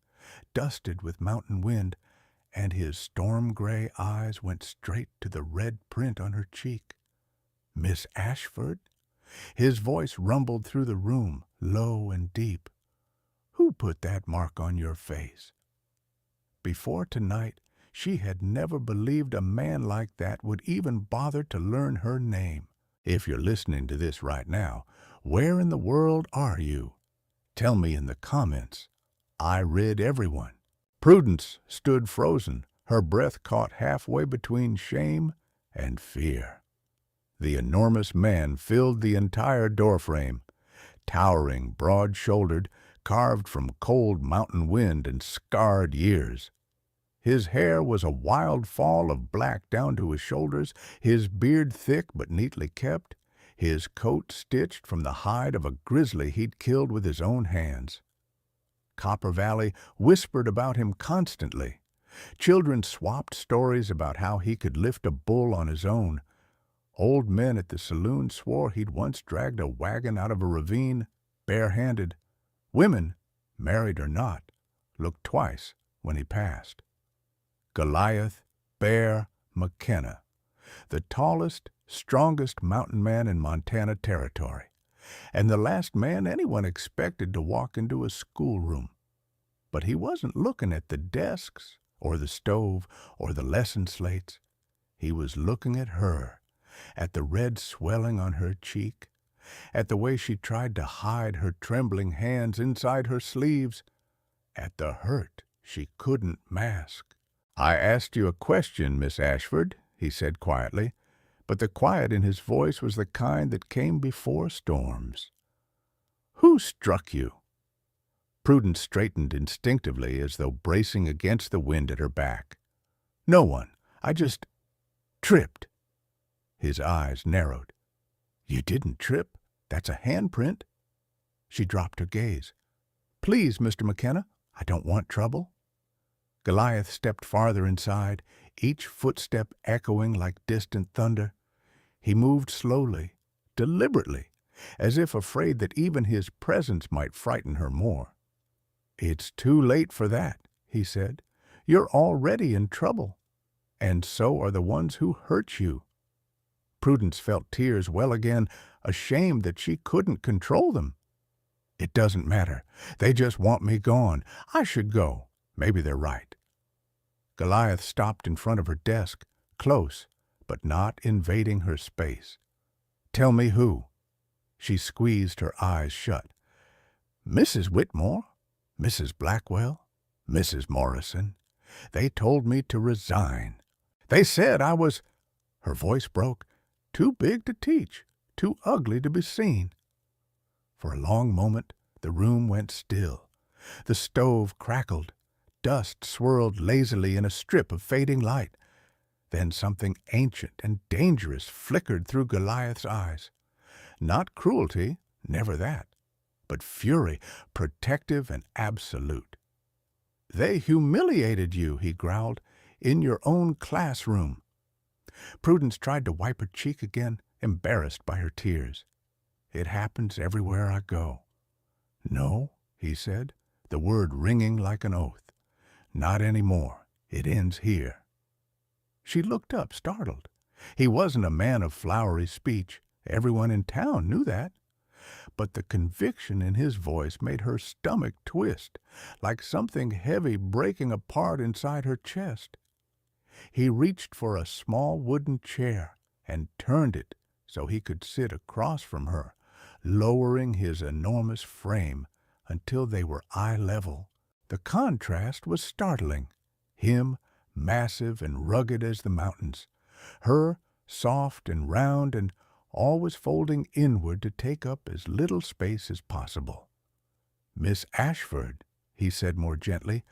dusted with mountain wind, and his storm-gray eyes went straight to the red print on her cheek. "Miss Ashford?" His voice rumbled through the room, low and deep. "Who put that mark on your face?" Before tonight, she had never believed a man like that would even bother to learn her name. If you're listening to this right now, where in the world are you? Tell me in the comments. I rid everyone. Prudence stood frozen, her breath caught halfway between shame and fear. The enormous man filled the entire doorframe, towering, broad-shouldered, carved from cold mountain wind and scarred years. His hair was a wild fall of black down to his shoulders, his beard thick but neatly kept, his coat stitched from the hide of a grizzly he'd killed with his own hands. Copper Valley whispered about him constantly. Children swapped stories about how he could lift a bull on his own. Old men at the saloon swore he'd once dragged a wagon out of a ravine, barehanded. Women, married or not, looked twice when he passed. Goliath Bear McKenna, the tallest, strongest mountain man in Montana Territory, and the last man anyone expected to walk into a schoolroom. But he wasn't looking at the desks or the stove or the lesson slates. He was looking at her, at the red swelling on her cheek, at the way she tried to hide her trembling hands inside her sleeves, at the hurt she couldn't mask. "I asked you a question, Miss Ashford," he said quietly, but the quiet in his voice was the kind that came before storms. "Who struck you?" Prudence straightened instinctively as though bracing against the wind at her back. "No one. I just tripped." His eyes narrowed. "You didn't trip. That's a handprint." She dropped her gaze. "Please, Mr. McKenna, I don't want trouble." Goliath stepped farther inside, each footstep echoing like distant thunder. He moved slowly, deliberately, as if afraid that even his presence might frighten her more. "It's too late for that," he said. "You're already in trouble, and so are the ones who hurt you." Prudence felt tears well again, ashamed that she couldn't control them. "It doesn't matter. They just want me gone. I should go. Maybe they're right." Goliath stopped in front of her desk, close, but not invading her space. "Tell me who." She squeezed her eyes shut. "Mrs. Whitmore, Mrs. Blackwell, Mrs. Morrison. They told me to resign. They said I was—" Her voice broke. "Too big to teach, too ugly to be seen." For a long moment the room went still. The stove crackled. Dust swirled lazily in a strip of fading light. Then something ancient and dangerous flickered through Goliath's eyes. Not cruelty, never that, but fury, protective and absolute. "They humiliated you," he growled, "in your own classroom." Prudence tried to wipe her cheek again, embarrassed by her tears. "It happens everywhere I go." "No," he said, the word ringing like an oath. "Not anymore. It ends here." She looked up, startled. He wasn't a man of flowery speech. Everyone in town knew that. But the conviction in his voice made her stomach twist, like something heavy breaking apart inside her chest. He reached for a small wooden chair and turned it so he could sit across from her, lowering his enormous frame until they were eye level. The contrast was startling. Him, massive and rugged as the mountains. Her, soft and round and always folding inward to take up as little space as possible. "Miss Ashford," he said more gently,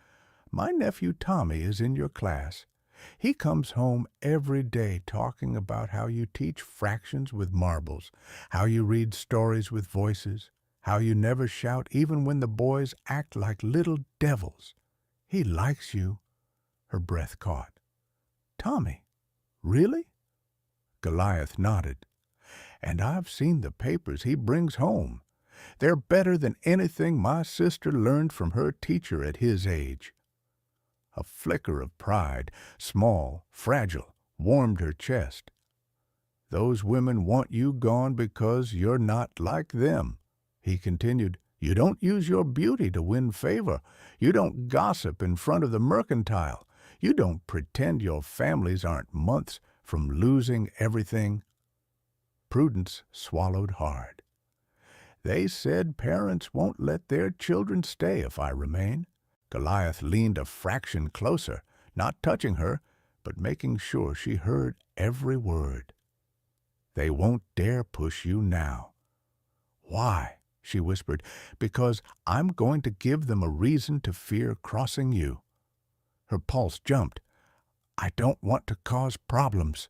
"my nephew Tommy is in your class. He comes home every day talking about how you teach fractions with marbles, how you read stories with voices, how you never shout even when the boys act like little devils. He likes you." Her breath caught. "Tommy? Really?" Goliath nodded. "And I've seen the papers he brings home. They're better than anything my sister learned from her teacher at his age." A flicker of pride, small, fragile, warmed her chest. "Those women want you gone because you're not like them," he continued. "You don't use your beauty to win favor. You don't gossip in front of the mercantile. You don't pretend your families aren't months from losing everything." Prudence swallowed hard. "They said parents won't let their children stay if I remain." Goliath leaned a fraction closer, not touching her, but making sure she heard every word. "They won't dare push you now." "Why?" she whispered. "Because I'm going to give them a reason to fear crossing you." Her pulse jumped. "I don't want to cause problems."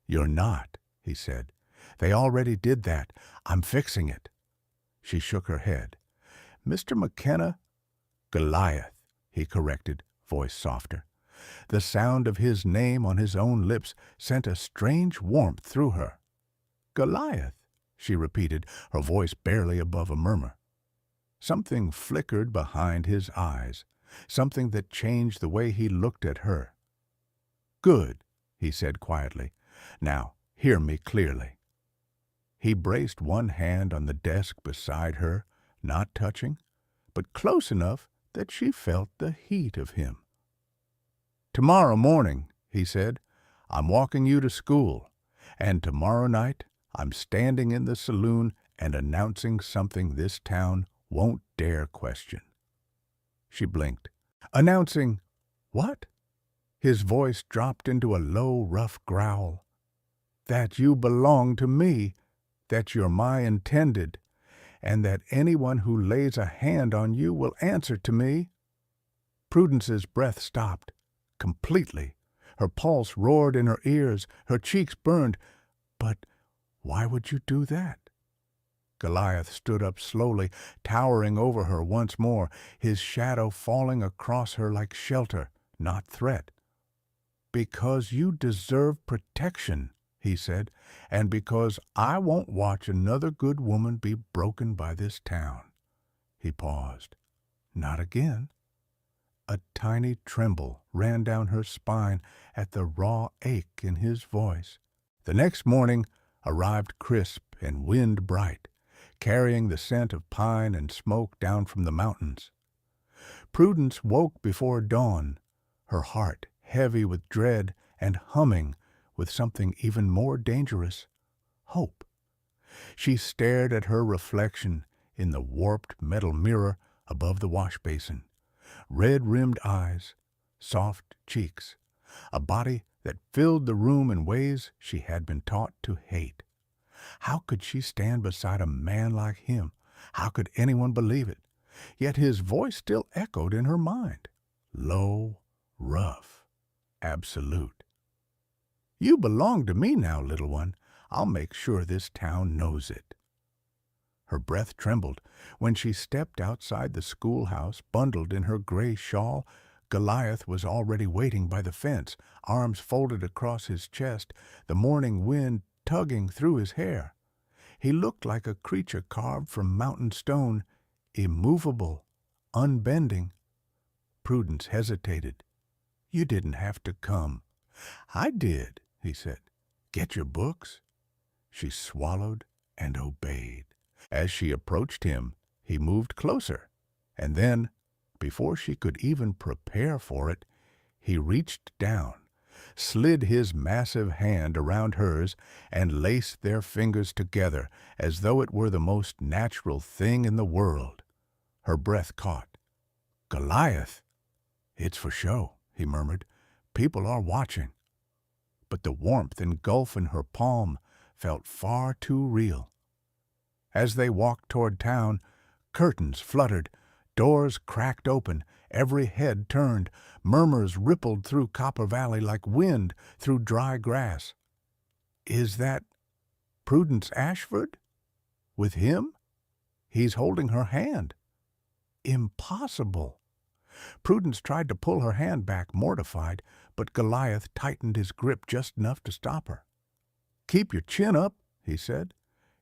"You're not," he said. "They already did that. I'm fixing it." She shook her head. "Mr. McKenna—" "Goliath," he corrected, voice softer. The sound of his name on his own lips sent a strange warmth through her. "Goliath," she repeated, her voice barely above a murmur. Something flickered behind his eyes, something that changed the way he looked at her. "Good," he said quietly. "Now, hear me clearly." He braced one hand on the desk beside her, not touching, but close enough that she felt the heat of him. "Tomorrow morning," he said, "I'm walking you to school, and tomorrow night I'm standing in the saloon and announcing something this town won't dare question." She blinked. "Announcing what?" His voice dropped into a low, rough growl. "That you belong to me, that you're my intended, and that anyone who lays a hand on you will answer to me." Prudence's breath stopped, completely. Her pulse roared in her ears, her cheeks burned. "But why would you do that?" Goliath stood up slowly, towering over her once more, his shadow falling across her like shelter, not threat. "Because you deserve protection," he said, "and because I won't watch another good woman be broken by this town." He paused. "Not again." A tiny tremble ran down her spine at the raw ache in his voice. The next morning arrived crisp and wind bright, carrying the scent of pine and smoke down from the mountains. Prudence woke before dawn, her heart heavy with dread and humming with something even more dangerous, hope. She stared at her reflection in the warped metal mirror above the wash basin. Red-rimmed eyes, soft cheeks, a body that filled the room in ways she had been taught to hate. How could she stand beside a man like him? How could anyone believe it? Yet his voice still echoed in her mind. Low, rough, absolute. "You belong to me now, little one. I'll make sure this town knows it." Her breath trembled. When she stepped outside the schoolhouse, bundled in her gray shawl, Goliath was already waiting by the fence, arms folded across his chest, the morning wind tugging through his hair. He looked like a creature carved from mountain stone, immovable, unbending. Prudence hesitated. "You didn't have to come." "I did," he said. "Get your books?" She swallowed and obeyed. As she approached him, he moved closer, and then, before she could even prepare for it, he reached down, slid his massive hand around hers, and laced their fingers together as though it were the most natural thing in the world. Her breath caught. "Goliath!" "It's for show," he murmured. "People are watching." But the warmth engulfing her palm felt far too real. As they walked toward town, curtains fluttered, doors cracked open, every head turned, murmurs rippled through Copper Valley like wind through dry grass. "Is that Prudence Ashford? With him? He's holding her hand." Impossible! Prudence tried to pull her hand back, mortified, but Goliath tightened his grip just enough to stop her. "Keep your chin up," he said.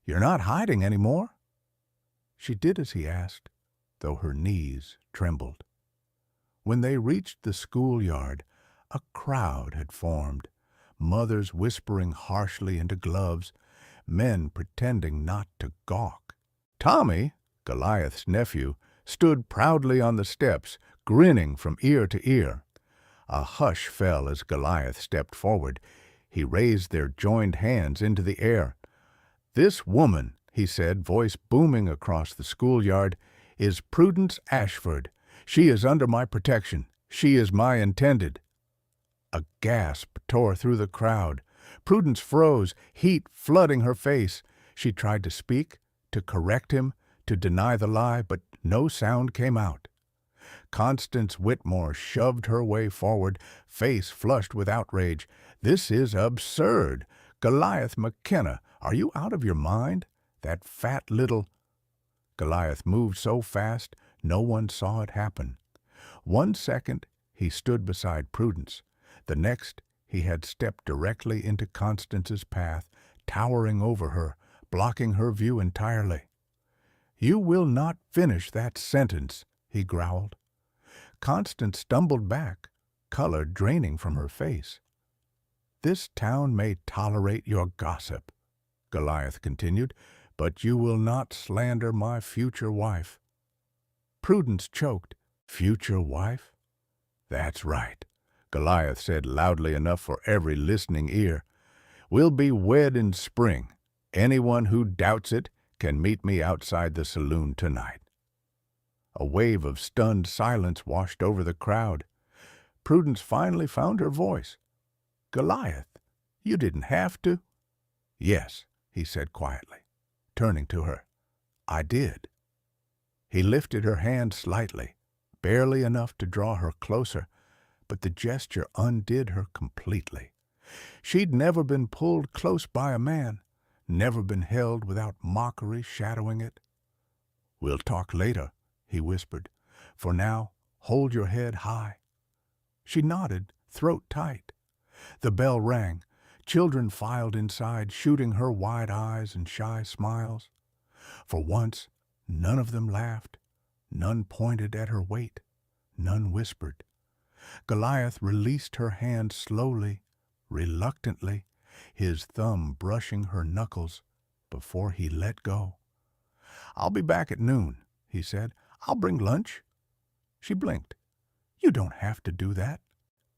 "You're not hiding any more." She did as he asked, though her knees trembled. When they reached the schoolyard, a crowd had formed, mothers whispering harshly into gloves, men pretending not to gawk. Tommy, Goliath's nephew, stood proudly on the steps, grinning from ear to ear. A hush fell as Goliath stepped forward. He raised their joined hands into the air. "This woman," he said, voice booming across the schoolyard, "is Prudence Ashford. She is under my protection. She is my intended." A gasp tore through the crowd. Prudence froze, heat flooding her face. She tried to speak, to correct him, to deny the lie, but no sound came out. Constance Whitmore shoved her way forward, face flushed with outrage. "This is absurd. Goliath McKenna, are you out of your mind? That fat little—" Goliath moved so fast no one saw it happen. 1 second he stood beside Prudence. The next he had stepped directly into Constance's path, towering over her, blocking her view entirely. "You will not finish that sentence," he growled. Constance stumbled back, color draining from her face. "This town may tolerate your gossip. Goliath continued, "but you will not slander my future wife." Prudence choked. "Future wife?" "That's right," Goliath said loudly enough for every listening ear. "We'll be wed in spring. Anyone who doubts it can meet me outside the saloon tonight." A wave of stunned silence washed over the crowd. Prudence finally found her voice. "Goliath, you didn't have to." "Yes," he said quietly, turning to her. "I did." He lifted her hand slightly, barely enough to draw her closer, but the gesture undid her completely. She'd never been pulled close by a man, never been held without mockery shadowing it. "We'll talk later," he whispered. "For now, hold your head high." She nodded, throat tight. The bell rang. Children filed inside, shooting her wide eyes and shy smiles. For once, none of them laughed. None pointed at her weight. None whispered. Goliath released her hand slowly, reluctantly, his thumb brushing her knuckles before he let go. "I'll be back at noon," he said. "I'll bring lunch." She blinked. "You don't have to do that."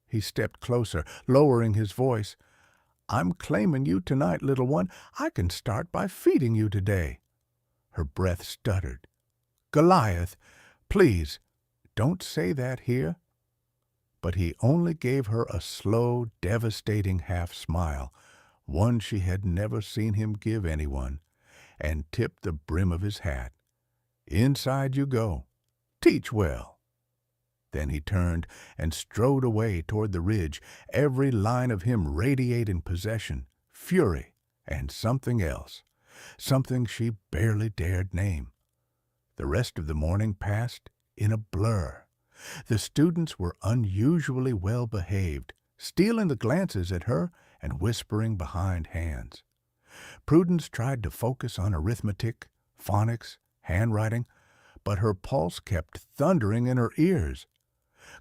He stepped closer, lowering his voice. "I'm claiming you tonight, little one. I can start by feeding you today." Her breath stuttered. "Goliath, please, don't say that here." But he only gave her a slow, devastating half-smile, one she had never seen him give anyone, and tipped the brim of his hat. "Inside you go. Teach well." Then he turned and strode away toward the ridge, every line of him radiating possession, fury, and something else, something she barely dared name. The rest of the morning passed in a blur. The students were unusually well behaved, stealing the glances at her and whispering behind hands. Prudence tried to focus on arithmetic, phonics, handwriting, but her pulse kept thundering in her ears.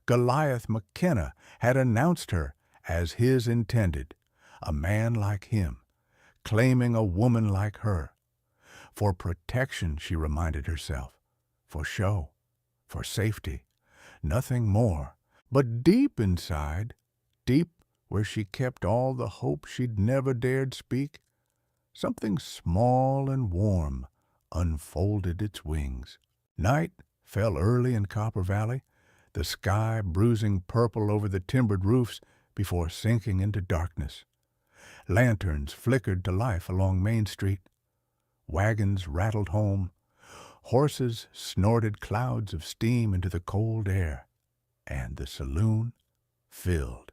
Goliath McKenna had announced her as his intended, a man like him, claiming a woman like her. For protection, she reminded herself, for show, for safety, nothing more. But deep inside, deep where she kept all the hope she'd never dared speak, something small and warm unfolded its wings. Night fell early in Copper Valley, the sky bruising purple over the timbered roofs before sinking into darkness. Lanterns flickered to life along Main Street. Wagons rattled home. Horses snorted clouds of steam into the cold air. And the saloon filled.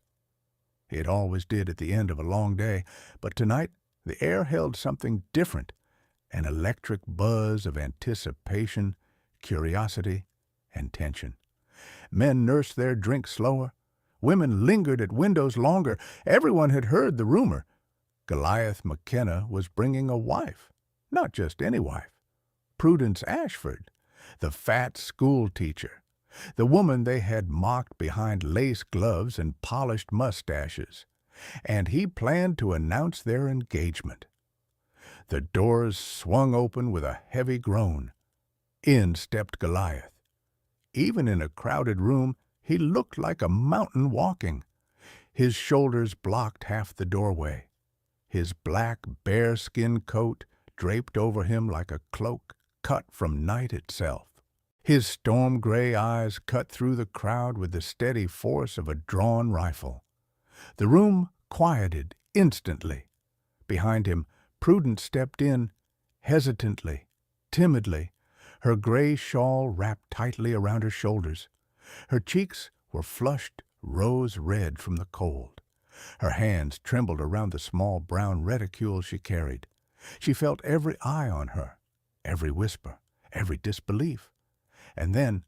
It always did at the end of a long day, but tonight the air held something different, an electric buzz of anticipation, curiosity, and tension. Men nursed their drinks slower. Women lingered at windows longer. Everyone had heard the rumor. Goliath McKenna was bringing a wife, not just any wife. Prudence Ashford, the fat school teacher, the woman they had mocked behind lace gloves and polished mustaches. And he planned to announce their engagement. The doors swung open with a heavy groan. In stepped Goliath. Even in a crowded room, he looked like a mountain walking. His shoulders blocked half the doorway. His black bearskin coat draped over him like a cloak cut from night itself. His storm-gray eyes cut through the crowd with the steady force of a drawn rifle. The room quieted instantly. Behind him, Prudence stepped in, hesitantly, timidly, her gray shawl wrapped tightly around her shoulders. Her cheeks were flushed rose-red from the cold. Her hands trembled around the small brown reticule she carried. She felt every eye on her, every whisper, every disbelief. And then,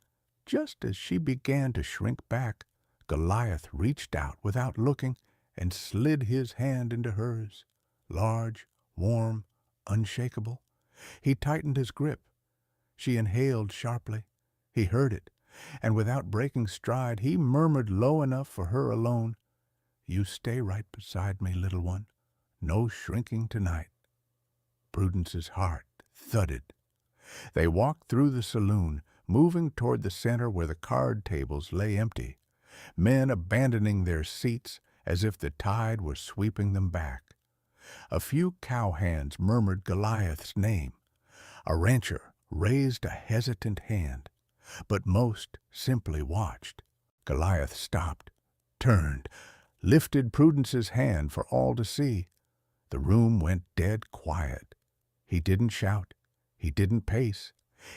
just as she began to shrink back, Goliath reached out without looking and slid his hand into hers, large, warm, unshakable. He tightened his grip. She inhaled sharply. He heard it, and without breaking stride, he murmured low enough for her alone, "You stay right beside me, little one. No shrinking tonight." Prudence's heart thudded. They walked through the saloon, moving toward the center where the card tables lay empty, men abandoning their seats as if the tide were sweeping them back. A few cowhands murmured Goliath's name. A rancher raised a hesitant hand, but most simply watched. Goliath stopped, turned, lifted Prudence's hand for all to see. The room went dead quiet. He didn't shout. He didn't pace.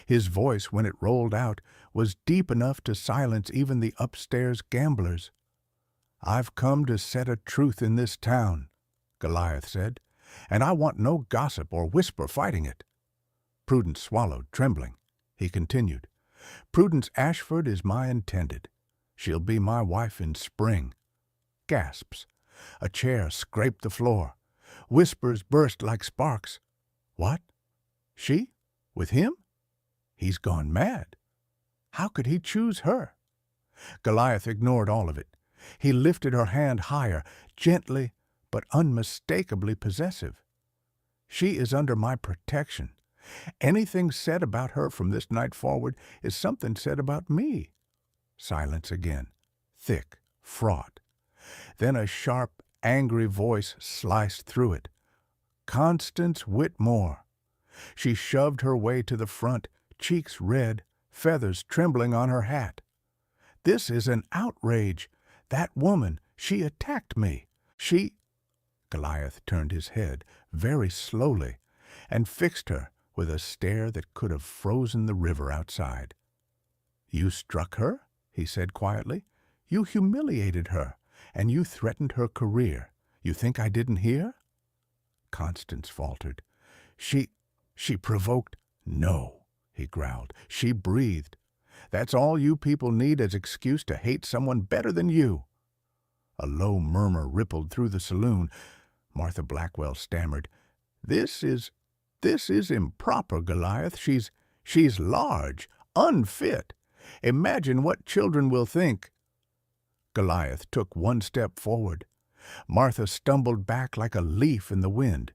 His voice, when it rolled out, was deep enough to silence even the upstairs gamblers. "I've come to set a truth in this town," Goliath said, "and I want no gossip or whisper fighting it." Prudence swallowed, trembling. He continued, "Prudence Ashford is my intended. She'll be my wife in spring." Gasps. A chair scraped the floor. Whispers burst like sparks. What? She? With him? He's gone mad. How could he choose her? Goliath ignored all of it. He lifted her hand higher, gently but unmistakably possessive. "She is under my protection. Anything said about her from this night forward is something said about me." Silence again, thick, fraught. Then a sharp, angry voice sliced through it. "Constance Whitmore." She shoved her way to the front, cheeks red, feathers trembling on her hat. "This is an outrage. That woman, she attacked me. She—" Goliath turned his head very slowly and fixed her with a stare that could have frozen the river outside. "You struck her?" he said quietly. "You humiliated her, and you threatened her career. You think I didn't hear?" Constance faltered. She provoked—" "No," he growled. "She breathed. That's all you people need as excuse to hate someone better than you." A low murmur rippled through the saloon. Martha Blackwell stammered, This is improper, Goliath. She's large, unfit. Imagine what children will think." Goliath took one step forward. Martha stumbled back like a leaf in the wind.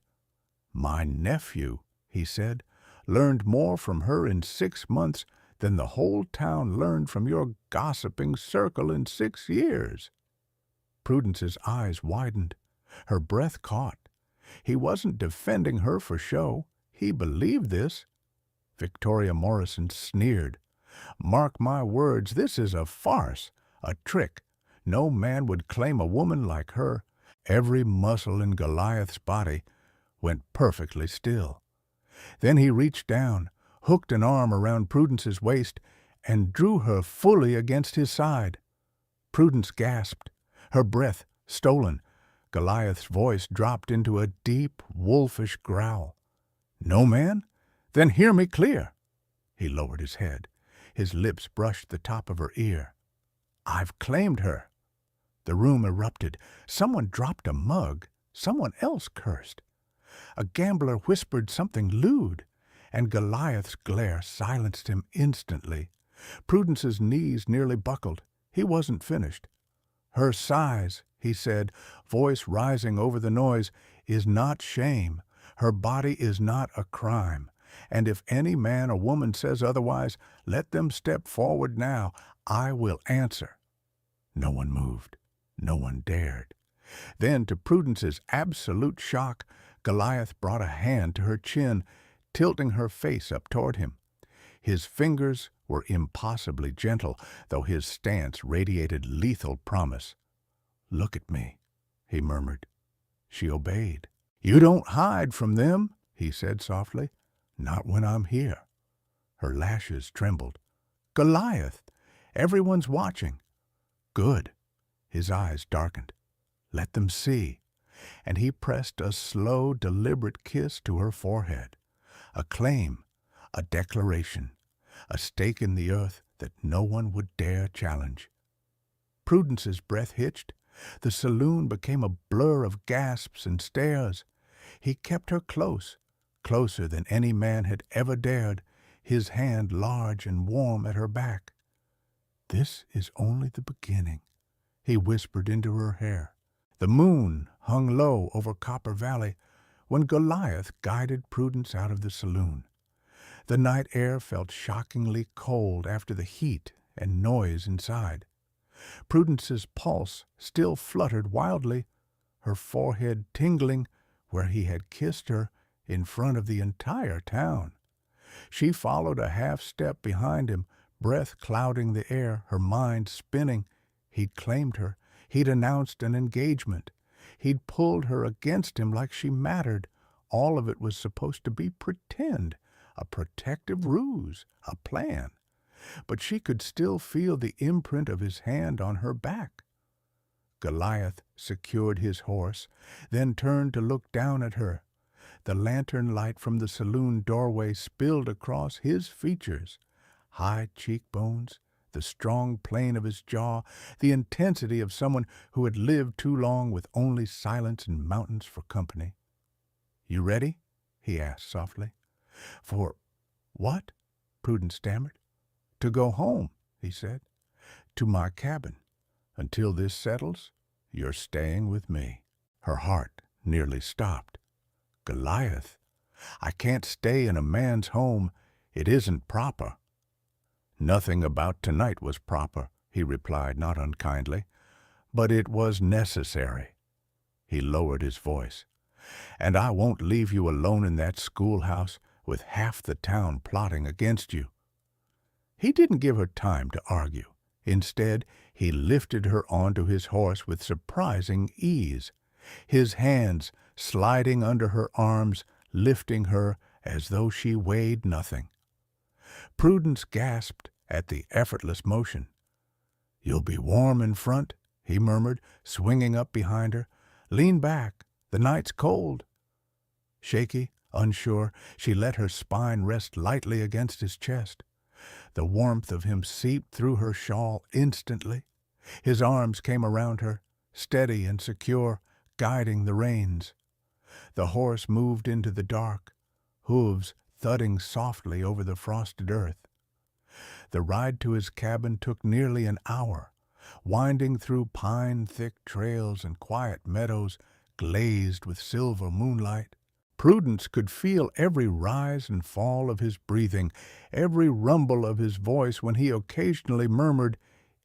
"My nephew," he said, "learned more from her in 6 months than the whole town learned from your gossiping circle in 6 years." Prudence's eyes widened. Her breath caught. He wasn't defending her for show. He believed this. Victoria Morrison sneered. "Mark my words, this is a farce, a trick. No man would claim a woman like her." Every muscle in Goliath's body went perfectly still. Then he reached down, hooked an arm around Prudence's waist, and drew her fully against his side. Prudence gasped, her breath stolen. Goliath's voice dropped into a deep, wolfish growl. "No man? Then hear me clear." He lowered his head. His lips brushed the top of her ear. "I've claimed her." The room erupted. Someone dropped a mug. Someone else cursed. A gambler whispered something lewd, and Goliath's glare silenced him instantly. Prudence's knees nearly buckled. He wasn't finished. "Her size," he said, voice rising over the noise, "is not shame. Her body is not a crime. And if any man or woman says otherwise, let them step forward now. I will answer." No one moved. No one dared. Then, to Prudence's absolute shock, Goliath brought a hand to her chin, tilting her face up toward him. His fingers were impossibly gentle, though his stance radiated lethal promise. "Look at me," he murmured. She obeyed. "You don't hide from them," he said softly. "Not when I'm here." Her lashes trembled. "Goliath! Everyone's watching." "Good." His eyes darkened. "Let them see." And he pressed a slow, deliberate kiss to her forehead. A claim, a declaration, a stake in the earth that no one would dare challenge. Prudence's breath hitched. The saloon became a blur of gasps and stares. He kept her close, closer than any man had ever dared, his hand large and warm at her back. "This is only the beginning," he whispered into her hair. The moon hung low over Copper Valley when Goliath guided Prudence out of the saloon. The night air felt shockingly cold after the heat and noise inside. Prudence's pulse still fluttered wildly, her forehead tingling where he had kissed her in front of the entire town. She followed a half-step behind him, breath clouding the air, her mind spinning. He'd claimed her. He'd announced an engagement. He'd pulled her against him like she mattered. All of it was supposed to be pretend, a protective ruse, a plan. But she could still feel the imprint of his hand on her back. Goliath secured his horse, then turned to look down at her. The lantern light from the saloon doorway spilled across his features. High cheekbones, the strong plane of his jaw, the intensity of someone who had lived too long with only silence and mountains for company. "You ready?" he asked softly. "For what?" Prudence stammered. "To go home," he said. "To my cabin. Until this settles, you're staying with me." Her heart nearly stopped. "Goliath, I can't stay in a man's home. It isn't proper." "Nothing about tonight was proper," he replied, not unkindly. "But it was necessary." He lowered his voice. "And I won't leave you alone in that schoolhouse with half the town plotting against you." He didn't give her time to argue. Instead, he lifted her onto his horse with surprising ease, his hands sliding under her arms, lifting her as though she weighed nothing. Prudence gasped at the effortless motion. "You'll be warm in front," he murmured, swinging up behind her. "Lean back. The night's cold." Shaky, unsure, she let her spine rest lightly against his chest. The warmth of him seeped through her shawl instantly. His arms came around her, steady and secure, guiding the reins. The horse moved into the dark, hooves thudding softly over the frosted earth. The ride to his cabin took nearly an hour, winding through pine-thick trails and quiet meadows glazed with silver moonlight. Prudence could feel every rise and fall of his breathing, every rumble of his voice when he occasionally murmured,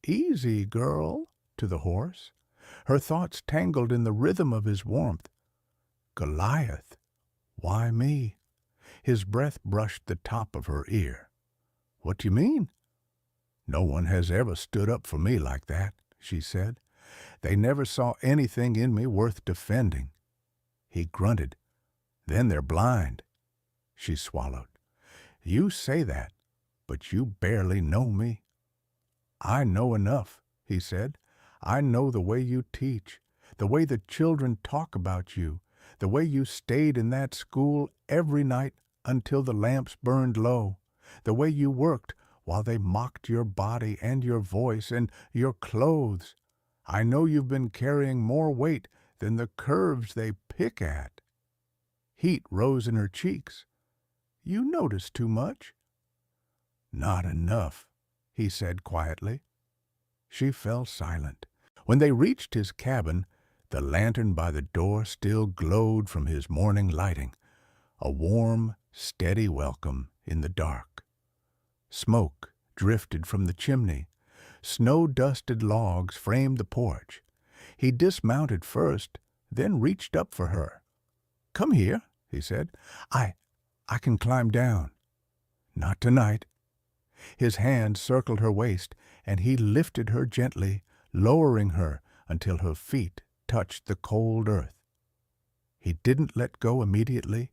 "Easy, girl," to the horse. Her thoughts tangled in the rhythm of his warmth. "Goliath, why me?" His breath brushed the top of her ear. "What do you mean?" "No one has ever stood up for me like that," she said. "They never saw anything in me worth defending." He grunted. "Then they're blind." She swallowed. "You say that, but you barely know me." "I know enough," he said. "I know the way you teach, the way the children talk about you, the way you stayed in that school every night until the lamps burned low, the way you worked while they mocked your body and your voice and your clothes. I know you've been carrying more weight than the curves they pick at." Heat rose in her cheeks. "You notice too much." "Not enough," he said quietly. She fell silent. When they reached his cabin, the lantern by the door still glowed from his morning lighting, a warm, steady welcome in the dark. Smoke drifted from the chimney. Snow-dusted logs framed the porch. He dismounted first, then reached up for her. "Come here," he said. I can climb down." "Not tonight." His hand circled her waist, and he lifted her gently, lowering her until her feet touched the cold earth. He didn't let go immediately.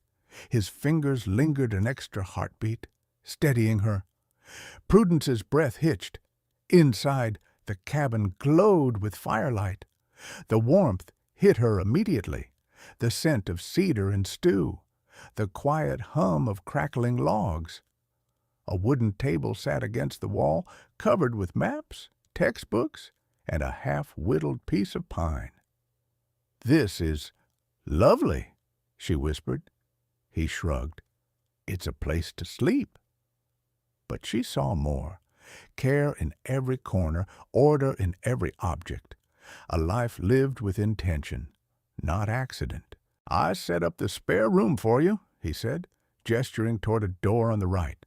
His fingers lingered an extra heartbeat, steadying her. Prudence's breath hitched. Inside, the cabin glowed with firelight. The warmth hit her immediately. The scent of cedar and stew, the quiet hum of crackling logs. A wooden table sat against the wall, covered with maps, textbooks, and a half-whittled piece of pine. "This is lovely," she whispered. He shrugged. "It's a place to sleep." But she saw more. Care in every corner, order in every object. A life lived with intention, not accident. I set up the spare room for you, he said, gesturing toward a door on the right.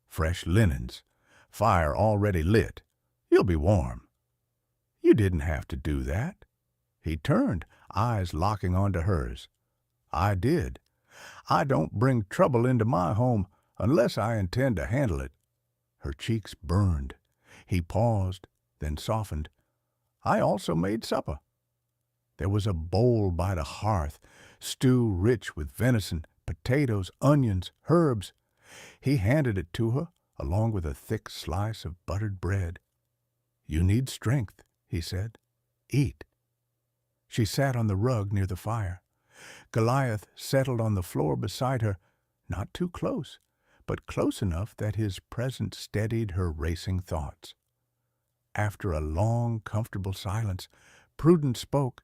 Fresh linens, fire already lit. You'll be warm. You didn't have to do that. He turned, eyes locking onto hers. I did. I don't bring trouble into my home unless I intend to handle it. Her cheeks burned. He paused, then softened. I also made supper. There was a bowl by the hearth, stew rich with venison, potatoes, onions, herbs. He handed it to her, along with a thick slice of buttered bread. You need strength, he said. Eat. She sat on the rug near the fire. Goliath settled on the floor beside her, not too close, but close enough that his presence steadied her racing thoughts. After a long, comfortable silence, Prudence spoke.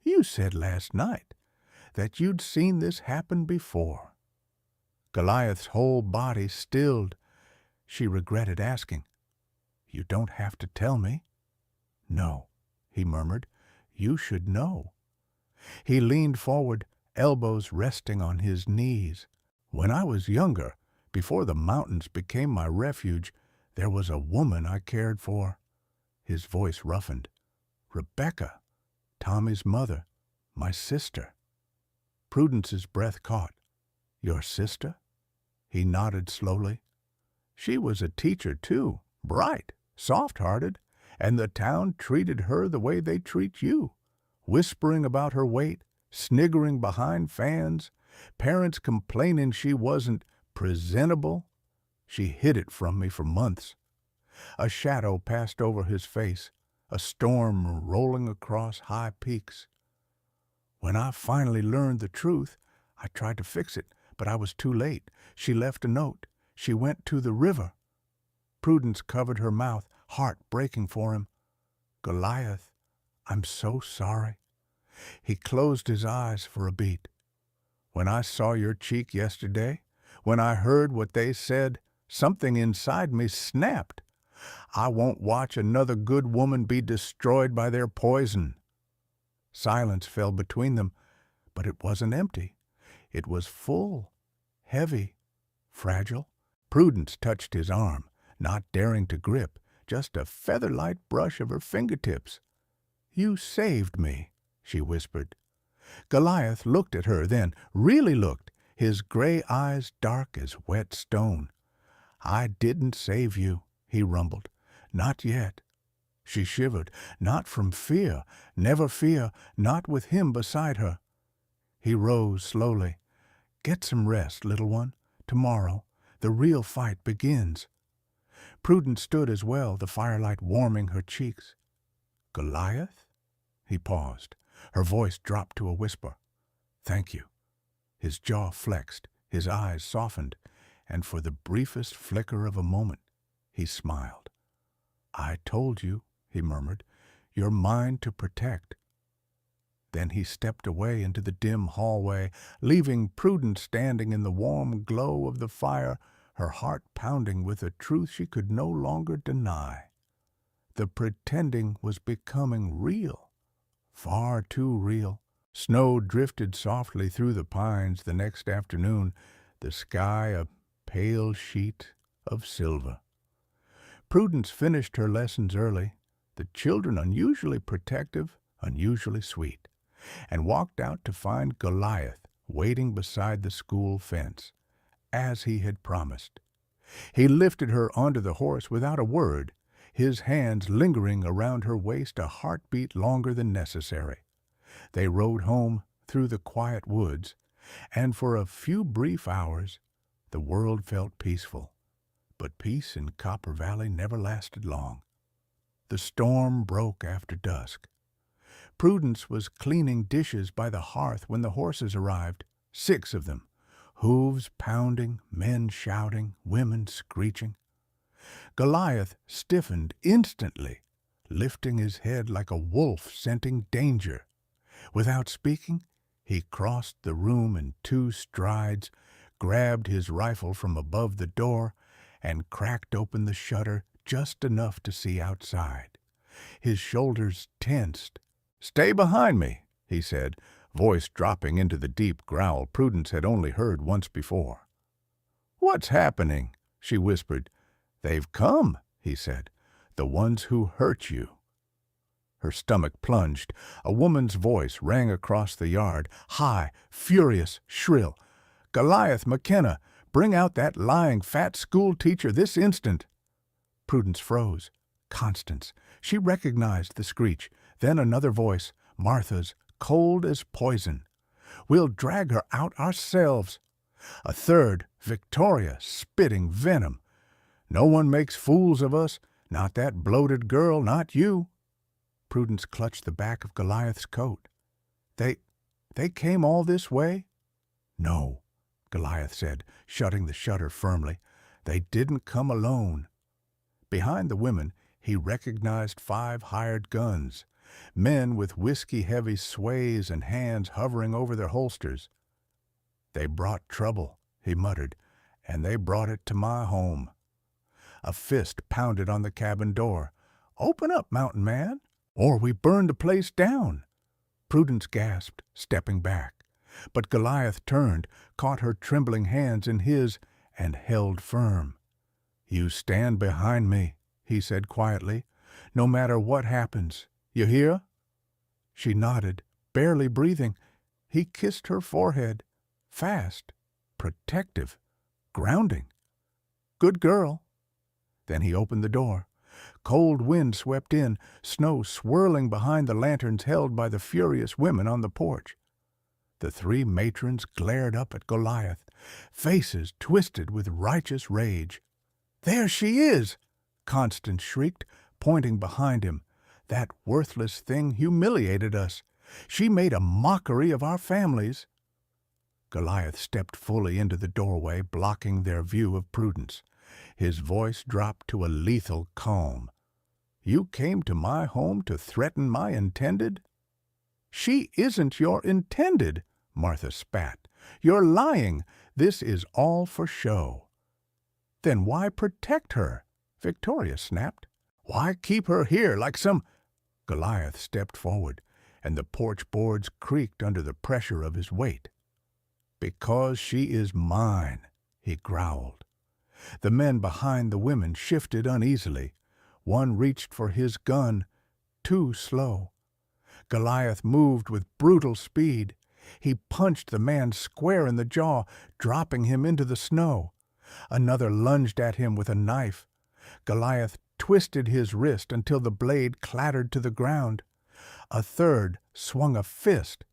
You said last night that you'd seen this happen before. Goliath's whole body stilled. She regretted asking. You don't have to tell me. No, he murmured. You should know. He leaned forward, elbows resting on his knees. When I was younger, before the mountains became my refuge, there was a woman I cared for. His voice roughened. Rebecca, Tommy's mother, my sister. Prudence's breath caught. Your sister? He nodded slowly. She was a teacher, too, bright, soft-hearted, and the town treated her the way they treat you, whispering about her weight, sniggering behind fans, parents complaining she wasn't presentable. She hid it from me for months. A shadow passed over his face, a storm rolling across high peaks. When I finally learned the truth, I tried to fix it, but I was too late. She left a note. She went to the river. Prudence covered her mouth, heart breaking for him. Goliath, I'm so sorry. He closed his eyes for a beat. When I saw your cheek yesterday, when I heard what they said, something inside me snapped. I won't watch another good woman be destroyed by their poison. Silence fell between them, but it wasn't empty. It was full, heavy, fragile. Prudence touched his arm, not daring to grip, just a feather-light brush of her fingertips. You saved me, she whispered. Goliath looked at her then, really looked, his gray eyes dark as wet stone. I didn't save you, he rumbled. Not yet. She shivered, not from fear, never fear, not with him beside her. He rose slowly. Get some rest, little one. Tomorrow, the real fight begins. Prudence stood as well, the firelight warming her cheeks. Goliath? He paused. Her voice dropped to a whisper. Thank you. His jaw flexed, his eyes softened, and for the briefest flicker of a moment, he smiled. I told you, he murmured, you're mine to protect. Then he stepped away into the dim hallway, leaving Prudence standing in the warm glow of the fire, her heart pounding with a truth she could no longer deny. The pretending was becoming real, far too real. Snow drifted softly through the pines the next afternoon, the sky a pale sheet of silver. Prudence finished her lessons early, the children unusually protective, unusually sweet, and walked out to find Goliath waiting beside the school fence, as he had promised. He lifted her onto the horse without a word, his hands lingering around her waist a heartbeat longer than necessary. They rode home through the quiet woods, and for a few brief hours the world felt peaceful. But peace in Copper Valley never lasted long. The storm broke after dusk. Prudence was cleaning dishes by the hearth when the horses arrived, 6 of them, hooves pounding, men shouting, women screeching. Goliath stiffened instantly, lifting his head like a wolf scenting danger. Without speaking, he crossed the room in 2 strides, grabbed his rifle from above the door, and cracked open the shutter just enough to see outside. His shoulders tensed. Stay behind me, he said, voice dropping into the deep growl Prudence had only heard once before. "What's happening?" she whispered. "They've come," he said. "The ones who hurt you." Her stomach plunged. A woman's voice rang across the yard, high, furious, shrill. "Goliath McKenna, bring out that lying fat school teacher this instant." Prudence froze. Constance. She recognized the screech. Then another voice, Martha's, cold as poison. "We'll drag her out ourselves." A third, Victoria, spitting venom. "No one makes fools of us. Not that bloated girl, not you." Prudence clutched the back of Goliath's coat. They came all this way?" "No," Goliath said, shutting the shutter firmly. "They didn't come alone." Behind the women, he recognized 5 hired guns, men with whiskey-heavy sways and hands hovering over their holsters. "They brought trouble," he muttered, "and they brought it to my home." A fist pounded on the cabin door. "Open up, mountain man, or we burn the place down." Prudence gasped, stepping back. But Goliath turned, caught her trembling hands in his, and held firm. "You stand behind me," he said quietly, "no matter what happens. You hear?" She nodded, barely breathing. He kissed her forehead, fast, protective, grounding. "Good girl." Then he opened the door. Cold wind swept in, snow swirling behind the lanterns held by the furious women on the porch. The 3 matrons glared up at Goliath, faces twisted with righteous rage. "There she is!" Constance shrieked, pointing behind him. "That worthless thing humiliated us. She made a mockery of our families." Goliath stepped fully into the doorway, blocking their view of Prudence. His voice dropped to a lethal calm. "You came to my home to threaten my intended?" "She isn't your intended," Martha spat. "You're lying. This is all for show." "Then why protect her?" Victoria snapped. "Why keep her here like some—" Goliath stepped forward, and the porch boards creaked under the pressure of his weight. "Because she is mine," he growled. The men behind the women shifted uneasily. One reached for his gun, too slow. Goliath moved with brutal speed. He punched the man square in the jaw, dropping him into the snow. Another lunged at him with a knife. Goliath twisted his wrist until the blade clattered to the ground. A third swung a fist.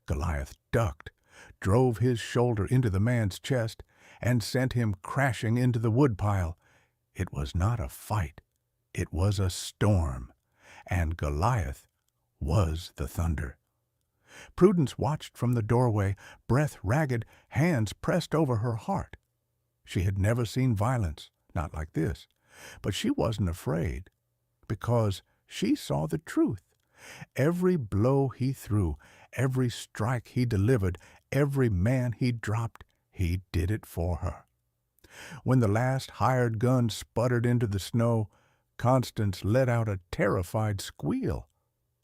Goliath ducked, drove his shoulder into the man's chest, and sent him crashing into the woodpile. It was not a fight. It was a storm, and Goliath was the thunder. Prudence watched from the doorway, breath ragged, hands pressed over her heart. She had never seen violence, not like this, but she wasn't afraid, because she saw the truth. Every blow he threw, every strike he delivered, every man he dropped, he did it for her. When the last hired gun sputtered into the snow, Constance let out a terrified squeal.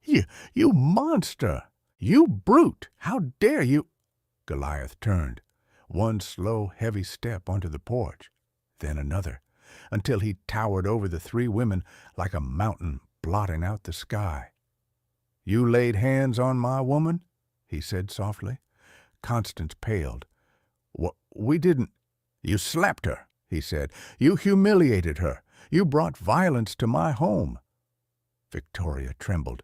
You monster! You brute! How dare you—" Goliath turned, one slow, heavy step onto the porch, then another, until he towered over the 3 women like a mountain blotting out the sky. "You laid hands on my woman?" he said softly. Constance paled. "We didn't—" "You slapped her," he said. "You humiliated her. You brought violence to my home." Victoria trembled.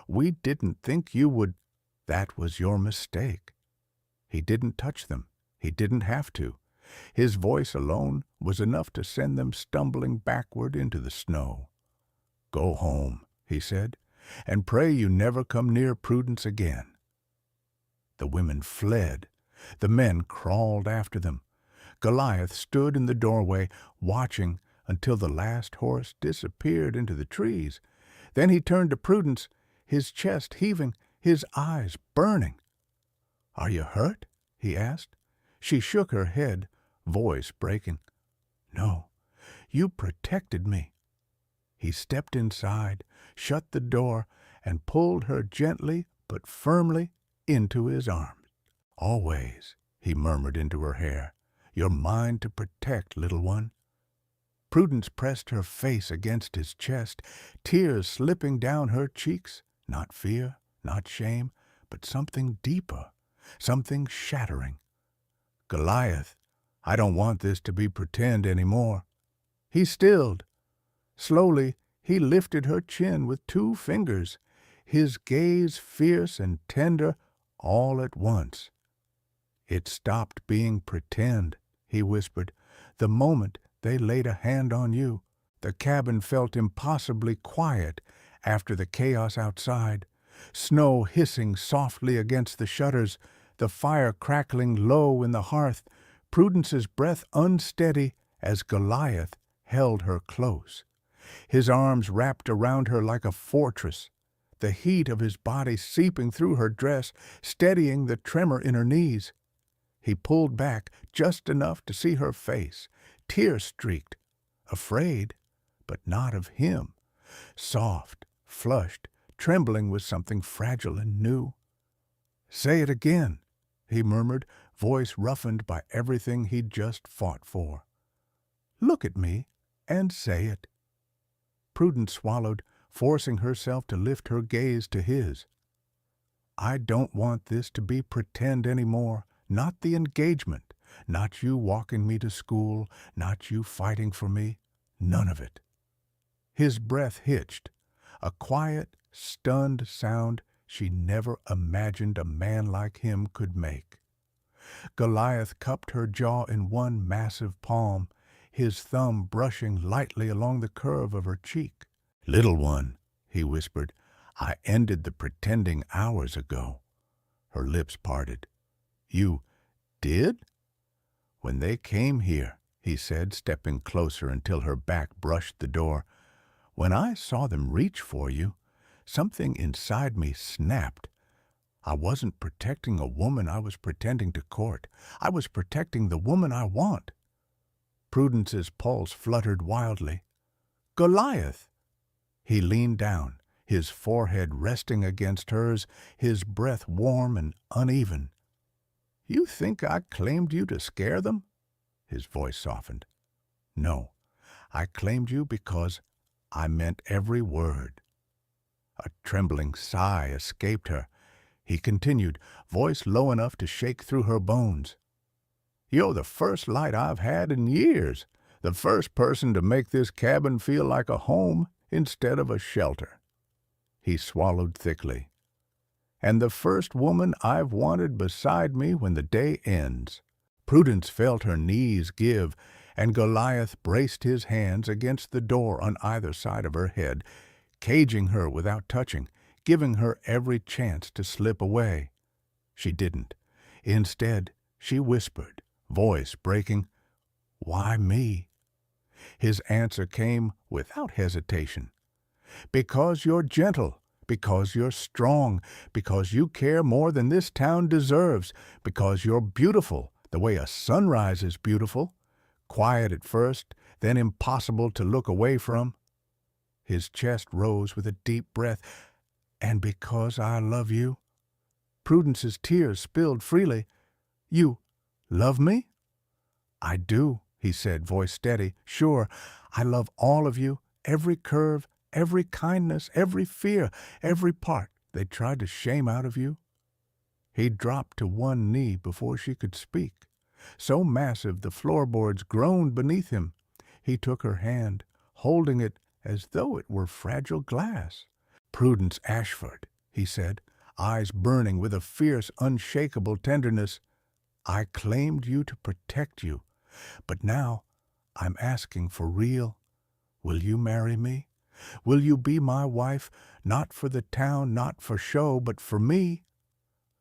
"We didn't think you would—" "That was your mistake." He didn't touch them. He didn't have to. His voice alone was enough to send them stumbling backward into the snow. "Go home," he said, "and pray you never come near Prudence again." The women fled. The men crawled after them. Goliath stood in the doorway, watching until the last horse disappeared into the trees. Then he turned to Prudence, his chest heaving, his eyes burning. "Are you hurt?" he asked. She shook her head, voice breaking. "No, you protected me." He stepped inside, shut the door, and pulled her gently but firmly into his arms. Always, he murmured into her hair, you're mine to protect, little one. Prudence pressed her face against his chest, tears slipping down her cheeks. Not fear, not shame, but something deeper, something shattering. Goliath, I don't want this to be pretend any more. He stilled. Slowly, he lifted her chin with 2 fingers, his gaze fierce and tender all at once. It stopped being pretend, he whispered, the moment they laid a hand on you. The cabin felt impossibly quiet after the chaos outside, snow hissing softly against the shutters, the fire crackling low in the hearth, Prudence's breath unsteady as Goliath held her close. His arms wrapped around her like a fortress, the heat of his body seeping through her dress, steadying the tremor in her knees. He pulled back just enough to see her face, tear-streaked, afraid, but not of him, soft, flushed, trembling with something fragile and new. Say it again, he murmured, voice roughened by everything he'd just fought for. Look at me and say it. Prudence swallowed, forcing herself to lift her gaze to his. I don't want this to be pretend anymore, not the engagement, not you walking me to school, not you fighting for me, none of it. His breath hitched, a quiet, stunned sound she never imagined a man like him could make. Goliath cupped her jaw in one massive palm, his thumb brushing lightly along the curve of her cheek. Little one, he whispered, I ended the pretending hours ago. Her lips parted. You did? When they came here, he said, stepping closer until her back brushed the door, when I saw them reach for you, something inside me snapped. I wasn't protecting a woman I was pretending to court. I was protecting the woman I want. Prudence's pulse fluttered wildly. Goliath! He leaned down, his forehead resting against hers, his breath warm and uneven. You think I claimed you to scare them? His voice softened. No, I claimed you because I meant every word. A trembling sigh escaped her. He continued, voice low enough to shake through her bones. You're the first light I've had in years, the first person to make this cabin feel like a home instead of a shelter. He swallowed thickly. And the first woman I've wanted beside me when the day ends. Prudence felt her knees give, and Goliath braced his hands against the door on either side of her head, caging her without touching, giving her every chance to slip away. She didn't. Instead, she whispered, voice breaking, Why me? His answer came without hesitation. Because you're gentle, because you're strong, because you care more than this town deserves, because you're beautiful the way a sunrise is beautiful, quiet at first, then impossible to look away from. His chest rose with a deep breath. And because I love you? Prudence's tears spilled freely. You love me? I do, he said, voice steady. Sure, I love all of you, every curve, every kindness, every fear, every part they tried to shame out of you. He dropped to one knee before she could speak. So massive the floorboards groaned beneath him. He took her hand, holding it as though it were fragile glass. Prudence Ashford, he said, eyes burning with a fierce, unshakable tenderness. I claimed you to protect you, but now I'm asking for real. Will you marry me? Will you be my wife, not for the town, not for show, but for me?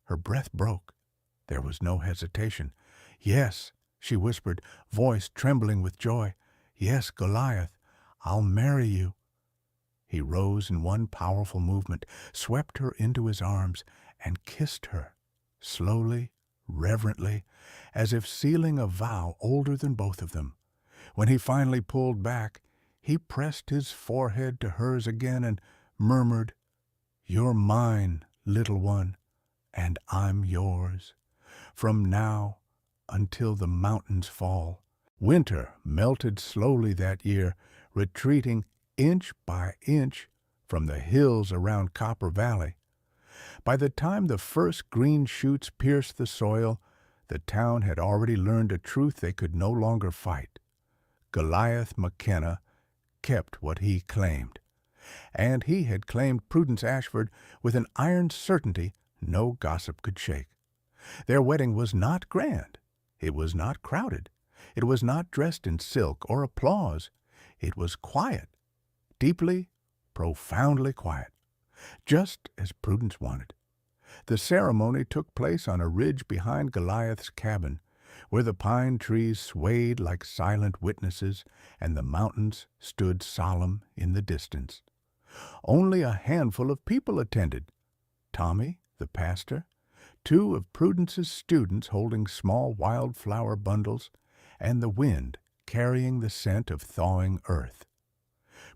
Her breath broke. There was no hesitation. Yes, she whispered, voice trembling with joy. Yes, Goliath, I'll marry you. He rose in one powerful movement, swept her into his arms, and kissed her, slowly, reverently, as if sealing a vow older than both of them. When he finally pulled back, he pressed his forehead to hers again and murmured, You're mine, little one, and I'm yours, from now until the mountains fall. Winter melted slowly that year, retreating inch by inch from the hills around Copper Valley. By the time the first green shoots pierced the soil, the town had already learned a truth they could no longer fight. Goliath McKenna kept what he claimed, and he had claimed Prudence Ashford with an iron certainty no gossip could shake. Their wedding was not grand. It was not crowded. It was not dressed in silk or applause. It was quiet, deeply, profoundly quiet, just as Prudence wanted. The ceremony took place on a ridge behind Goliath's cabin, where the pine trees swayed like silent witnesses and the mountains stood solemn in the distance. Only a handful of people attended. Tommy, the pastor, two of Prudence's students holding small wildflower bundles, and the wind carrying the scent of thawing earth.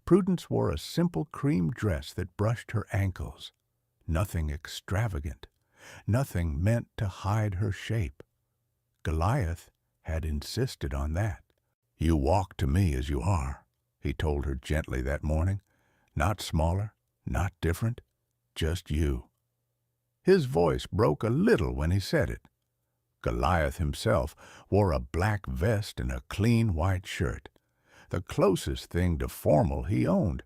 Prudence wore a simple cream dress that brushed her ankles. Nothing extravagant, nothing meant to hide her shape. Goliath had insisted on that. "You walk to me as you are," he told her gently that morning. "Not smaller, not different, just you." His voice broke a little when he said it. Goliath himself wore a black vest and a clean white shirt, the closest thing to formal he owned.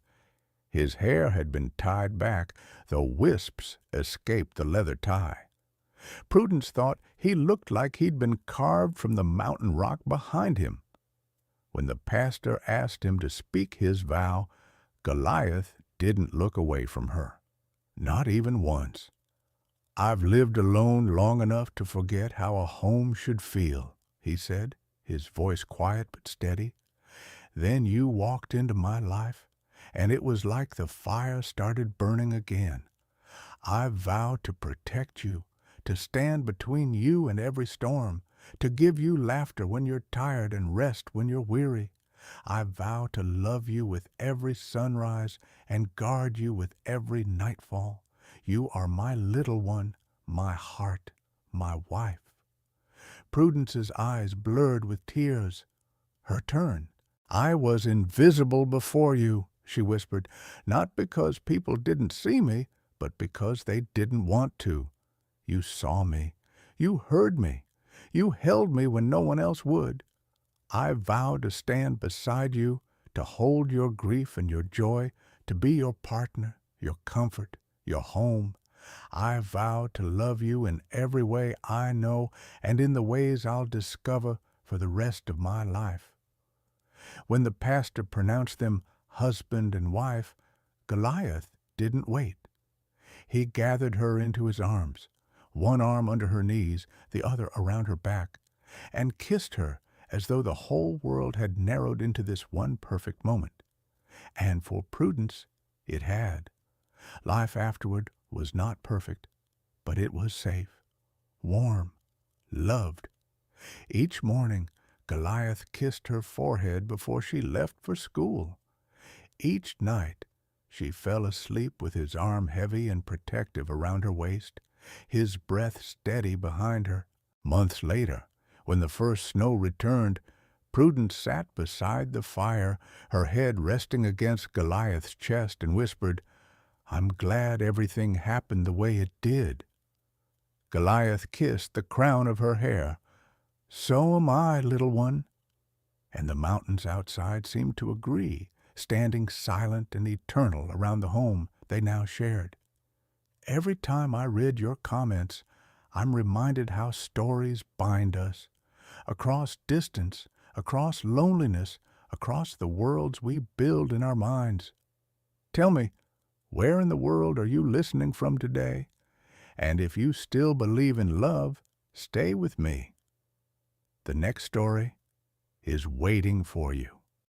His hair had been tied back, though wisps escaped the leather tie. Prudence thought he looked like he'd been carved from the mountain rock behind him. When the pastor asked him to speak his vow, Goliath didn't look away from her, not even once. "I've lived alone long enough to forget how a home should feel," he said, his voice quiet but steady. "Then you walked into my life, and it was like the fire started burning again. I vowed to protect you, to stand between you and every storm, to give you laughter when you're tired and rest when you're weary. I vow to love you with every sunrise and guard you with every nightfall. You are my little one, my heart, my wife." Prudence's eyes blurred with tears. Her turn. "I was invisible before you," she whispered, "not because people didn't see me, but because they didn't want to. You saw me. You heard me. You held me when no one else would. I vow to stand beside you, to hold your grief and your joy, to be your partner, your comfort, your home. I vow to love you in every way I know and in the ways I'll discover for the rest of my life." When the pastor pronounced them husband and wife, Goliath didn't wait. He gathered her into his arms, one arm under her knees, the other around her back, and kissed her as though the whole world had narrowed into this one perfect moment. And for Prudence, it had. Life afterward was not perfect, but it was safe, warm, loved. Each morning, Goliath kissed her forehead before she left for school. Each night, she fell asleep with his arm heavy and protective around her waist, his breath steady behind her. Months later, when the first snow returned, Prudence sat beside the fire, her head resting against Goliath's chest, and whispered, "I'm glad everything happened the way it did." Goliath kissed the crown of her hair. "So am I, little one." And the mountains outside seemed to agree, standing silent and eternal around the home they now shared. Every time I read your comments, I'm reminded how stories bind us. Across distance, across loneliness, across the worlds we build in our minds. Tell me, where in the world are you listening from today? And if you still believe in love, stay with me. The next story is waiting for you.